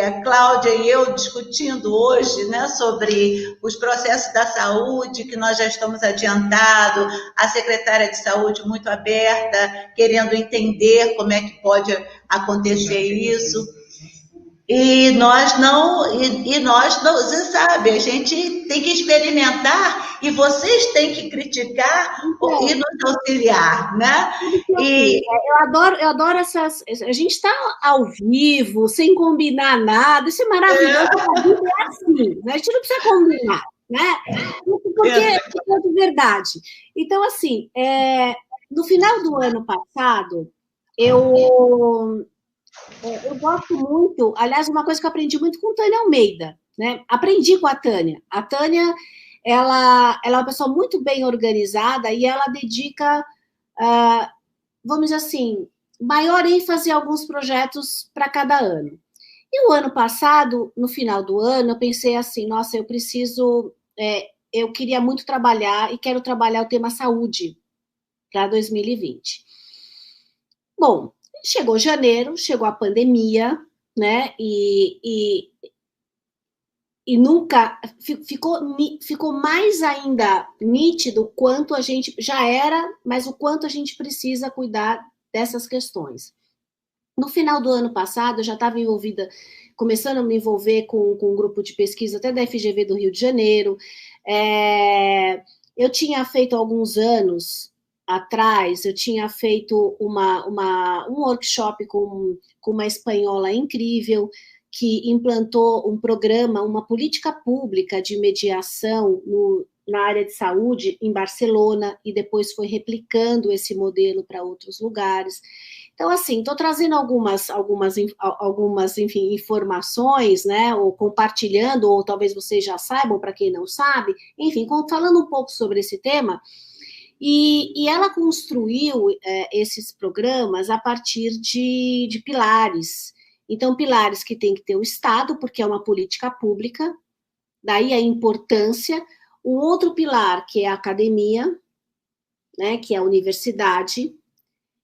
a Cláudia e eu discutindo hoje, né, sobre os processos da saúde, que nós já estamos adiantados, a secretária de saúde muito aberta, querendo entender como é que pode acontecer isso. E nós não, você sabe, a gente tem que experimentar e vocês têm que criticar e nos auxiliar, né? Eu adoro essas... A gente está ao vivo, sem combinar nada, isso é maravilhoso, a vida é assim, né? A gente não precisa combinar, né? Porque é de verdade. Então, assim, no final do ano passado, eu gosto muito, aliás, uma coisa que eu aprendi muito com Tânia Almeida, né? Aprendi com a Tânia. A Tânia, ela é uma pessoa muito bem organizada e ela dedica, vamos dizer assim, maior ênfase em alguns projetos para cada ano. E o ano passado, no final do ano, eu pensei assim, nossa, eu queria muito trabalhar e quero trabalhar o tema saúde para 2020. Bom, chegou janeiro, chegou a pandemia, né? E nunca ficou mais ainda nítido o quanto a gente já era, mas o quanto a gente precisa cuidar dessas questões. No final do ano passado, eu já estava envolvida, começando a me envolver com um grupo de pesquisa até da FGV do Rio de Janeiro. Eu tinha feito alguns anos atrás, eu tinha feito um workshop com uma espanhola incrível, que implantou um programa, uma política pública de mediação na área de saúde em Barcelona, e depois foi replicando esse modelo para outros lugares. Então, assim, estou trazendo algumas, enfim, informações, né, ou compartilhando, ou talvez vocês já saibam, para quem não sabe, enfim, falando um pouco sobre esse tema, e ela construiu esses programas a partir de pilares. Então, pilares que tem que ter o Estado, porque é uma política pública, daí a importância. Um outro pilar, que é a academia, né, que é a universidade,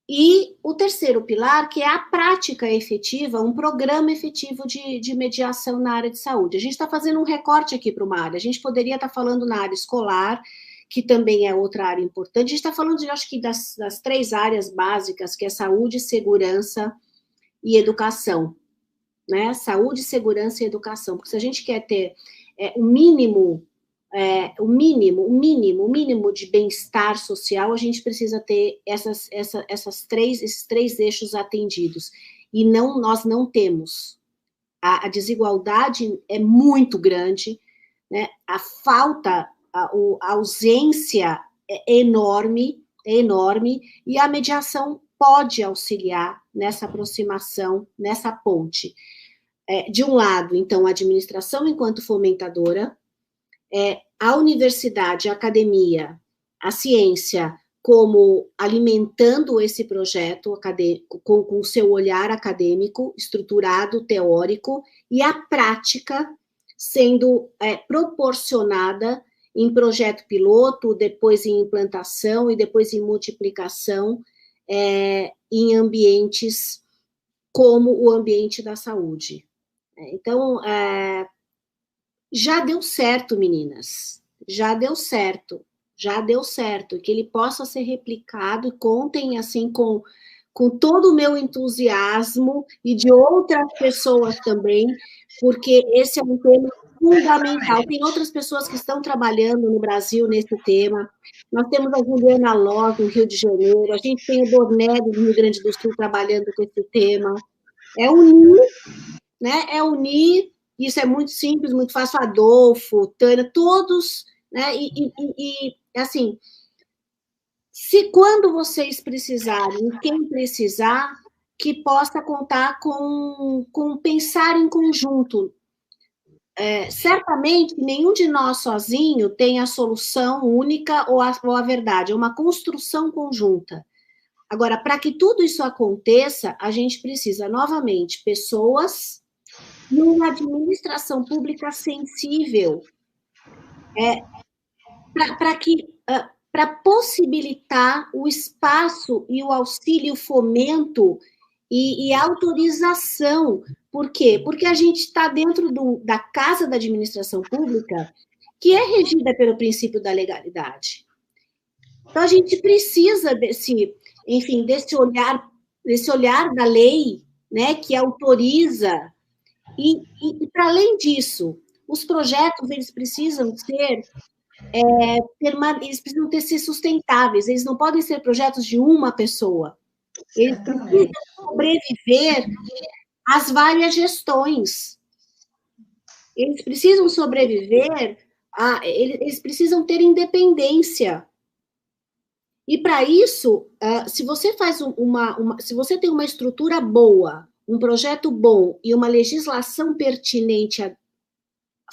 e o terceiro pilar, que é a prática efetiva, um programa efetivo de mediação na área de saúde. A gente está fazendo um recorte aqui para uma área, a gente poderia estar falando na área escolar, que também é outra área importante, a gente está falando, acho que das 3 áreas básicas, que é saúde, segurança e educação, né? Saúde, segurança e educação, porque se a gente quer ter o mínimo de bem-estar social, a gente precisa ter esses 3 eixos atendidos. E nós não temos. A desigualdade é muito grande, né? A falta, a ausência é enorme, e a mediação pode auxiliar nessa aproximação, nessa ponte. De um lado, então, a administração enquanto fomentadora, a universidade, a academia, a ciência, como alimentando esse projeto acadêmico, com o seu olhar acadêmico, estruturado, teórico, e a prática sendo proporcionada em projeto piloto, depois em implantação e depois em multiplicação em ambientes como o ambiente da saúde. Então, já deu certo, meninas, já deu certo, que ele possa ser replicado, e contem, assim, com todo o meu entusiasmo, e de outras pessoas também, porque esse é um tema fundamental. Tem outras pessoas que estão trabalhando no Brasil nesse tema, nós temos a Juliana Lóz, no Rio de Janeiro, a gente tem o Bornelli, no Rio Grande do Sul, trabalhando com esse tema. É unir, né? Isso é muito simples, muito fácil. Adolfo, Tânia, todos, né? E assim, se quando vocês precisarem, quem precisar, que possa contar com pensar em conjunto. Certamente, nenhum de nós sozinho tem a solução única ou a verdade, é uma construção conjunta. Agora, para que tudo isso aconteça, a gente precisa, novamente, pessoas e uma administração pública sensível para possibilitar o espaço e o auxílio, o fomento e autorização. Por quê? Porque a gente está dentro da casa da administração pública, que é regida pelo princípio da legalidade. Então, a gente precisa desse olhar da lei, né, que autoriza. E para além disso, os projetos, eles precisam ser sustentáveis, eles não podem ser projetos de uma pessoa. Eles precisam sobreviver às várias gestões. Eles precisam sobreviver, eles precisam ter independência. E para isso, se você faz se você tem uma estrutura boa, um projeto bom e uma legislação pertinente,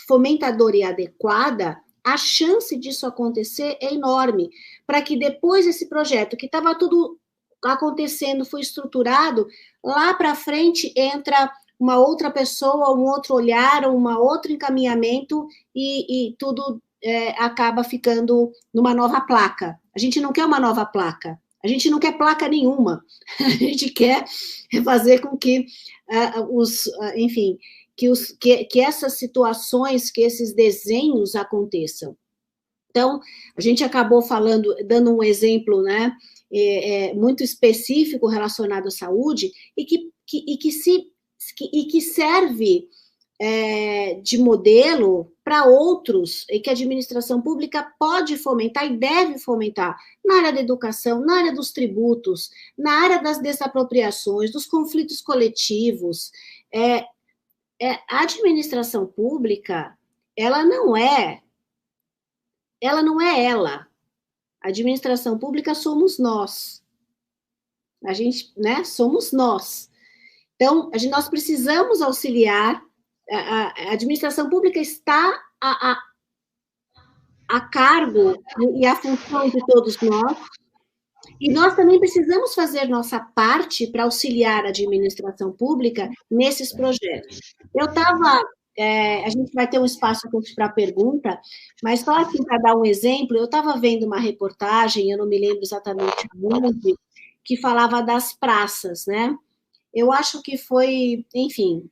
fomentadora e adequada, a chance disso acontecer é enorme, para que depois esse projeto, que estava tudo acontecendo, foi estruturado, lá para frente entra uma outra pessoa, um outro olhar, um outro encaminhamento, e tudo acaba ficando numa nova placa. A gente não quer uma nova placa, a gente não quer placa nenhuma, a gente quer fazer com que que essas situações, que esses desenhos aconteçam. Então, a gente acabou dando um exemplo, né, muito específico relacionado à saúde, e que serve de modelo para outros, e que a administração pública pode fomentar e deve fomentar na área da educação, na área dos tributos, na área das desapropriações, dos conflitos coletivos. A administração pública, ela não é ela. A administração pública somos nós. A gente, né, somos nós. Então, nós precisamos auxiliar, a administração pública está a cargo e a função de todos nós, e nós também precisamos fazer nossa parte para auxiliar a administração pública nesses projetos. A gente vai ter um espaço para pergunta, mas só assim para dar um exemplo, eu estava vendo uma reportagem, eu não me lembro exatamente onde, que falava das praças, né? Eu acho que foi, enfim,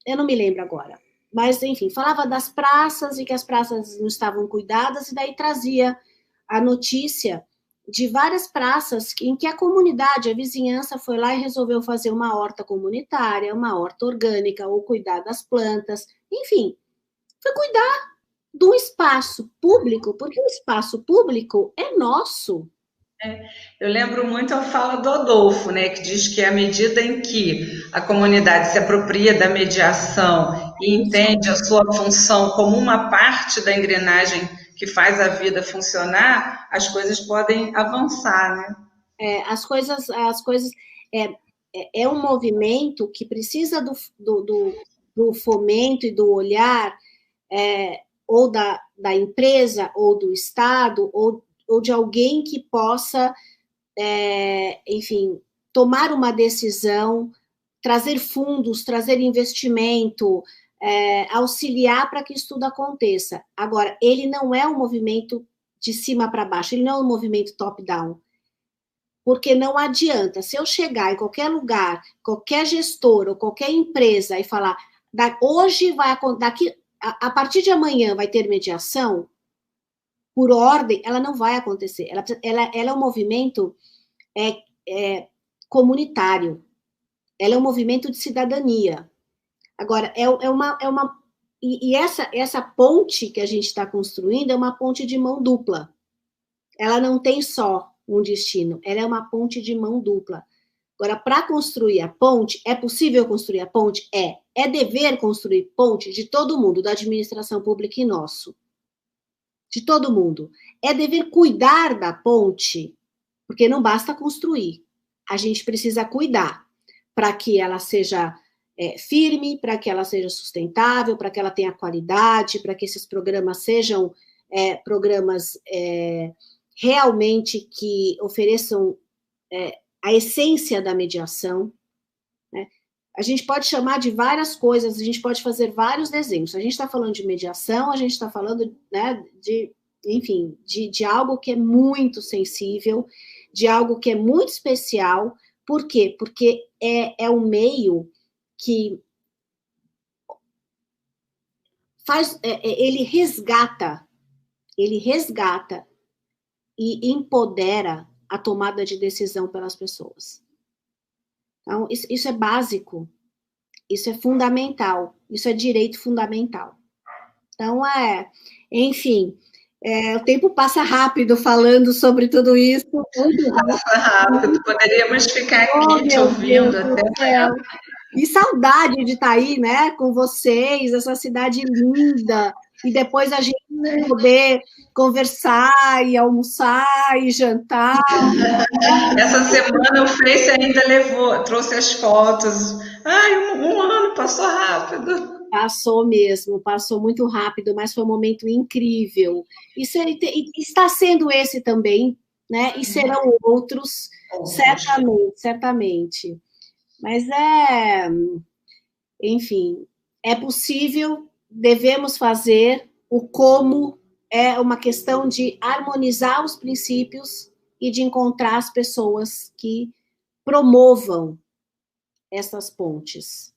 eu não me lembro agora, mas, enfim, falava das praças e que as praças não estavam cuidadas, e daí trazia a notícia de várias praças em que a comunidade, a vizinhança foi lá e resolveu fazer uma horta comunitária, uma horta orgânica, ou cuidar das plantas, enfim, foi cuidar do espaço público, porque o espaço público é nosso. Eu lembro muito a fala do Adolfo, né, que diz que à medida em que a comunidade se apropria da mediação e entende a sua função como uma parte da engrenagem que faz a vida funcionar, as coisas podem avançar, né? As coisas é um movimento que precisa do fomento e do olhar, ou da empresa, ou do Estado, ou de alguém que possa, enfim, tomar uma decisão, trazer fundos, trazer investimento, auxiliar para que isso tudo aconteça. Agora, ele não é um movimento de cima para baixo, ele não é um movimento top-down, porque não adianta, se eu chegar em qualquer lugar, qualquer gestor ou qualquer empresa e falar, hoje a partir de amanhã vai ter mediação, por ordem, ela não vai acontecer. Ela é um movimento comunitário. Ela é um movimento de cidadania. Agora, essa ponte que a gente está construindo é uma ponte de mão dupla. Ela não tem só um destino, ela é uma ponte de mão dupla. Agora, para construir a ponte, é possível construir a ponte? É dever construir ponte de todo mundo, da administração pública e nosso. De todo mundo. É dever cuidar da ponte, porque não basta construir. A gente precisa cuidar para que ela seja firme, para que ela seja sustentável, para que ela tenha qualidade, para que esses programas sejam programas realmente que ofereçam a essência da mediação, né? A gente pode chamar de várias coisas, a gente pode fazer vários desenhos. A gente está falando de mediação, a gente está falando, né, de algo que é muito sensível, de algo que é muito especial. Por quê? Porque é um meio que faz, ele resgata e empodera a tomada de decisão pelas pessoas. Então, isso é básico, isso é fundamental, isso é direito fundamental. Então, enfim, o tempo passa rápido falando sobre tudo isso. Passa rápido, poderíamos ficar aqui te ouvindo até. E saudade de estar aí, né, com vocês, essa cidade linda, e depois a gente poder conversar e almoçar e jantar. Essa semana o Face ainda trouxe as fotos. Ai, um ano passou rápido. Passou mesmo, passou muito rápido, mas foi um momento incrível. Está sendo esse também, né? E serão outros, certamente. Mas enfim, é possível, devemos fazer. O como é uma questão de harmonizar os princípios e de encontrar as pessoas que promovam essas pontes.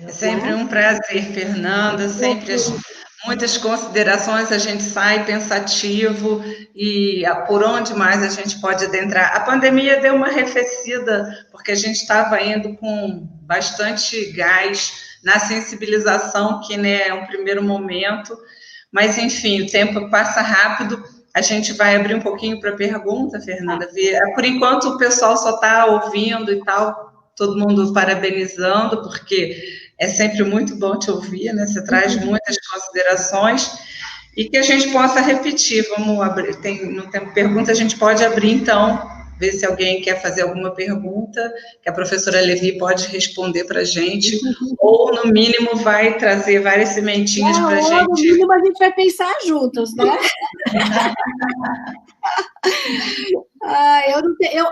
É sempre um prazer, Fernanda, sempre muitas considerações, a gente sai pensativo e por onde mais a gente pode adentrar. A pandemia deu uma arrefecida, porque a gente estava indo com bastante gás na sensibilização, que, né, é um primeiro momento, mas, enfim, o tempo passa rápido. A gente vai abrir um pouquinho para pergunta, Fernanda. Por enquanto, o pessoal só está ouvindo e tal, todo mundo parabenizando, porque é sempre muito bom te ouvir, né? Você traz muitas considerações e que a gente possa repetir. Vamos abrir, no tempo pergunta, a gente pode abrir, então, ver se alguém quer fazer alguma pergunta, que a professora Levi pode responder para a gente, ou, no mínimo, vai trazer várias sementinhas para a gente. No mínimo, a gente vai pensar juntos, né?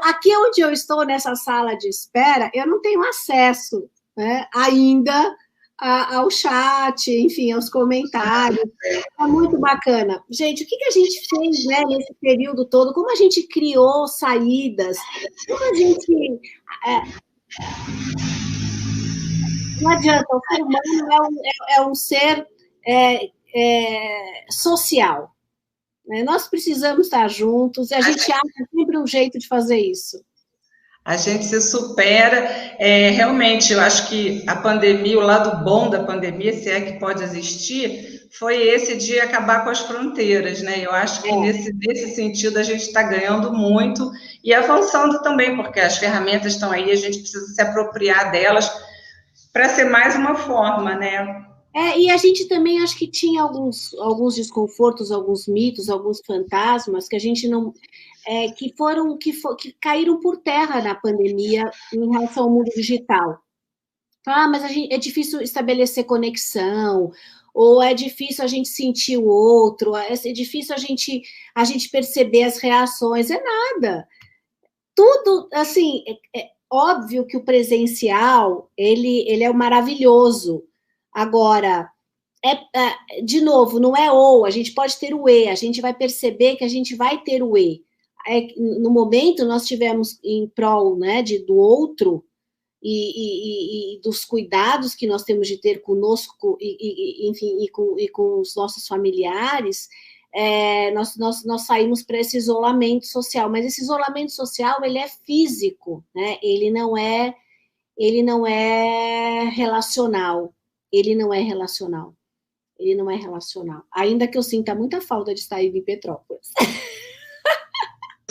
Aqui onde eu estou, nessa sala de espera, eu não tenho acesso, né, ainda ao chat, enfim, aos comentários. É muito bacana. Gente, o que a gente fez, né, nesse período todo? Como a gente criou saídas? Como a gente... Não adianta, o ser humano é um ser social. Né? Nós precisamos estar juntos e a gente acha sempre um jeito de fazer isso. A gente se supera. Realmente, eu acho que a pandemia, o lado bom da pandemia, se é que pode existir, foi esse de acabar com as fronteiras, né? Eu acho que nesse sentido a gente está ganhando muito e avançando também, porque as ferramentas estão aí, a gente precisa se apropriar delas para ser mais uma forma, né? E a gente também acho que tinha alguns desconfortos, alguns mitos, alguns fantasmas que a gente não... que caíram por terra na pandemia em relação ao mundo digital. Mas é difícil estabelecer conexão, ou é difícil a gente sentir o outro, é difícil a gente perceber as reações, é nada. Tudo, assim, é óbvio que o presencial, ele é o maravilhoso. Agora, de novo, não é ou, a gente pode ter o e, a gente vai perceber que a gente vai ter o e. No momento, nós tivemos em prol, né, do outro e dos cuidados que nós temos de ter conosco, enfim, e com os nossos familiares, nós saímos para esse isolamento social, mas esse isolamento social, ele é físico, né? Ele não é relacional, ele não é relacional, ainda que eu sinta muita falta de estar em Petrópolis.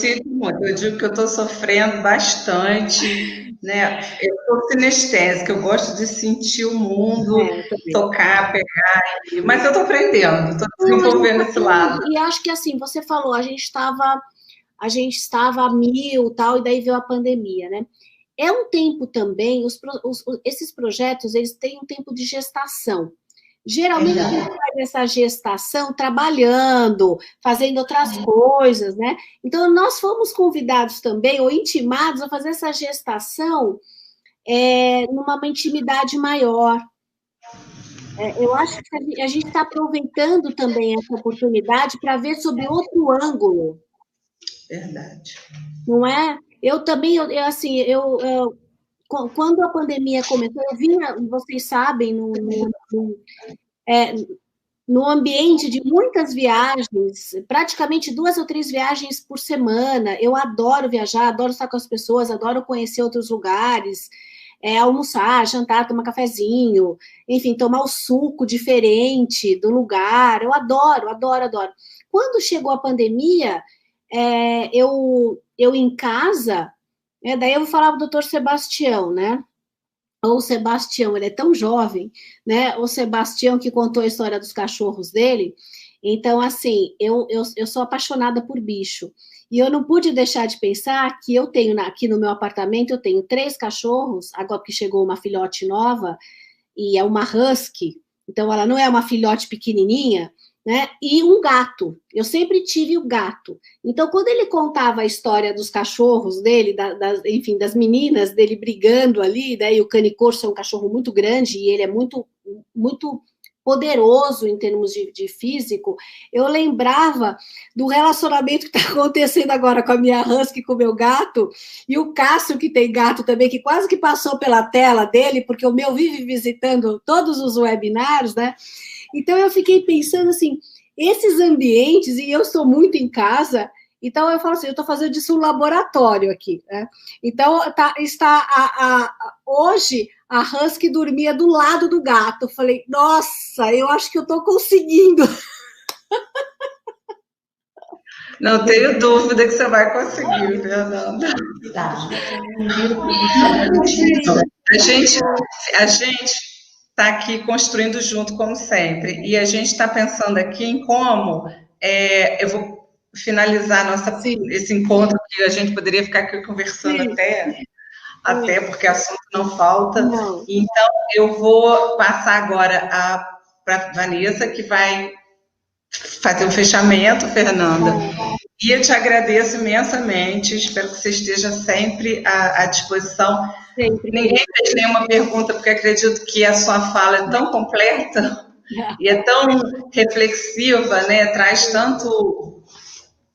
Eu digo que eu estou sofrendo bastante, né? Eu sou sinestésica, eu gosto de sentir o mundo, tocar, pegar, mas eu estou aprendendo, estou desenvolvendo esse lado. E acho que, assim, você falou, a gente estava a mil, tal, e daí veio a pandemia, né? É um tempo também, esses projetos, eles têm um tempo de gestação. Geralmente, a gente faz essa gestação trabalhando, fazendo outras coisas, né? Então, nós fomos convidados também, ou intimados, a fazer essa gestação numa intimidade maior. Eu acho que a gente está aproveitando também essa oportunidade para ver sob outro ângulo. Verdade. Não é? Eu também, quando a pandemia começou, eu vinha, vocês sabem, no ambiente de muitas viagens, praticamente 2 ou 3 viagens por semana. Eu adoro viajar, adoro estar com as pessoas, adoro conhecer outros lugares, almoçar, jantar, tomar cafezinho, enfim, tomar o suco diferente do lugar. Eu adoro, adoro, adoro. Quando chegou a pandemia, eu em casa, daí eu vou falar do doutor Sebastião, né? O Sebastião, ele é tão jovem, né? O Sebastião que contou a história dos cachorros dele. Então, assim, eu sou apaixonada por bicho. E eu não pude deixar de pensar que eu tenho, aqui no meu apartamento, eu tenho 3 cachorros, agora que chegou uma filhote nova, e é uma husky, então ela não é uma filhote pequenininha, né? E um gato. Eu sempre tive o gato. Então, quando ele contava a história dos cachorros dele, enfim, das meninas dele brigando ali, né? E o canicorso é um cachorro muito grande e ele é muito, muito poderoso em termos de físico, eu lembrava do relacionamento que está acontecendo agora com a minha husky, com o meu gato, e o Cássio, que tem gato também, que quase que passou pela tela dele, porque o meu vive visitando todos os webinários, né? Então, eu fiquei pensando assim, esses ambientes, e eu estou muito em casa, então eu falo assim, eu estou fazendo disso um laboratório aqui, né? Então, hoje, a husky dormia do lado do gato. Eu falei, nossa, eu acho que eu estou conseguindo. Não tenho dúvida que você vai conseguir, Fernanda. Tá. A gente está aqui construindo junto, como sempre, e a gente está pensando aqui em como eu vou finalizar esse encontro, que a gente poderia ficar aqui conversando até porque assunto não falta. Não. Então, eu vou passar agora para a Vanessa, que vai fazer o fechamento, Fernanda. E eu te agradeço imensamente, espero que você esteja sempre à disposição. Sempre. Ninguém fez nenhuma pergunta, porque acredito que a sua fala é tão completa e é tão reflexiva, né? Traz tanto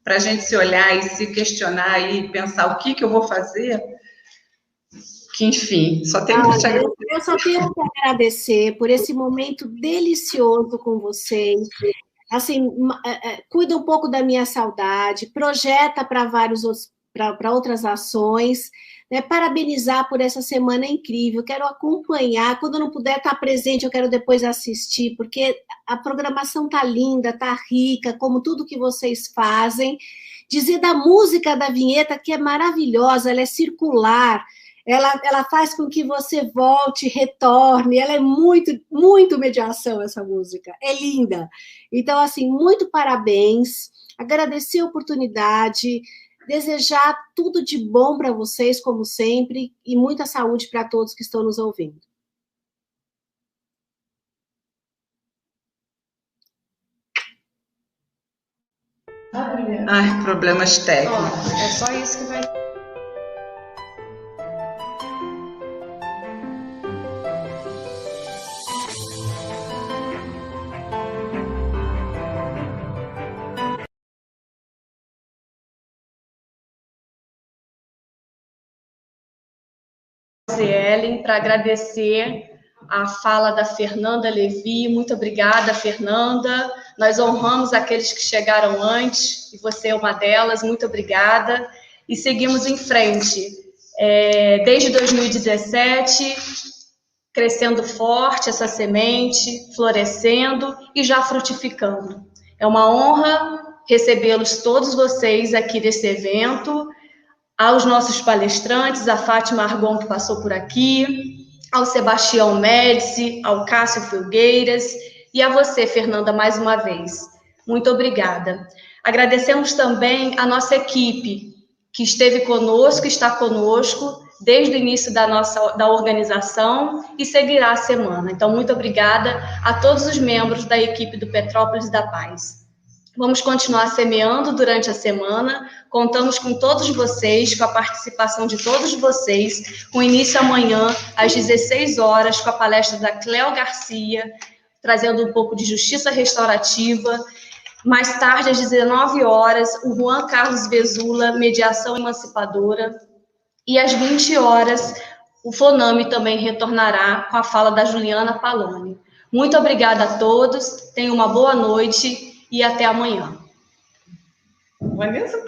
para a gente se olhar e se questionar e pensar o que eu vou fazer, que, enfim, só tenho que te agradecer. Eu só tenho que agradecer por esse momento delicioso com vocês. Assim, cuida um pouco da minha saudade, projeta para outras ações, né? Parabenizar por essa semana incrível, quero acompanhar, quando eu não puder estar presente, eu quero depois assistir, porque a programação tá linda, tá rica, como tudo que vocês fazem. Dizer da música da vinheta, que é maravilhosa, ela é circular, ela faz com que você volte, retorne, ela é muito, muito mediação, essa música, é linda. Então, assim, muito parabéns, agradecer a oportunidade, desejar tudo de bom para vocês, como sempre, e muita saúde para todos que estão nos ouvindo. Ai, problemas técnicos. É só isso que vai... Ellen, para agradecer a fala da Fernanda Levi. Muito obrigada, Fernanda. Nós honramos aqueles que chegaram antes, e você é uma delas. Muito obrigada. E seguimos em frente. Desde 2017, crescendo forte essa semente, florescendo e já frutificando. É uma honra recebê-los todos vocês aqui nesse evento, aos nossos palestrantes, a Fátima Argon, que passou por aqui, ao Sebastião Médici, ao Cássio Filgueiras, e a você, Fernanda, mais uma vez. Muito obrigada. Agradecemos também a nossa equipe, que esteve conosco, está conosco, desde o início da organização, e seguirá a semana. Então, muito obrigada a todos os membros da equipe do Petrópolis da Paz. Vamos continuar semeando durante a semana, contamos com todos vocês, com a participação de todos vocês, com início amanhã, às 16 horas, com a palestra da Cléo Garcia, trazendo um pouco de justiça restaurativa. Mais tarde, às 19 horas, o Juan Carlos Vezula, mediação emancipadora. E às 20 horas, o FONAME também retornará com a fala da Juliana Paloni. Muito obrigada a todos, tenham uma boa noite e até amanhã. Vanessa?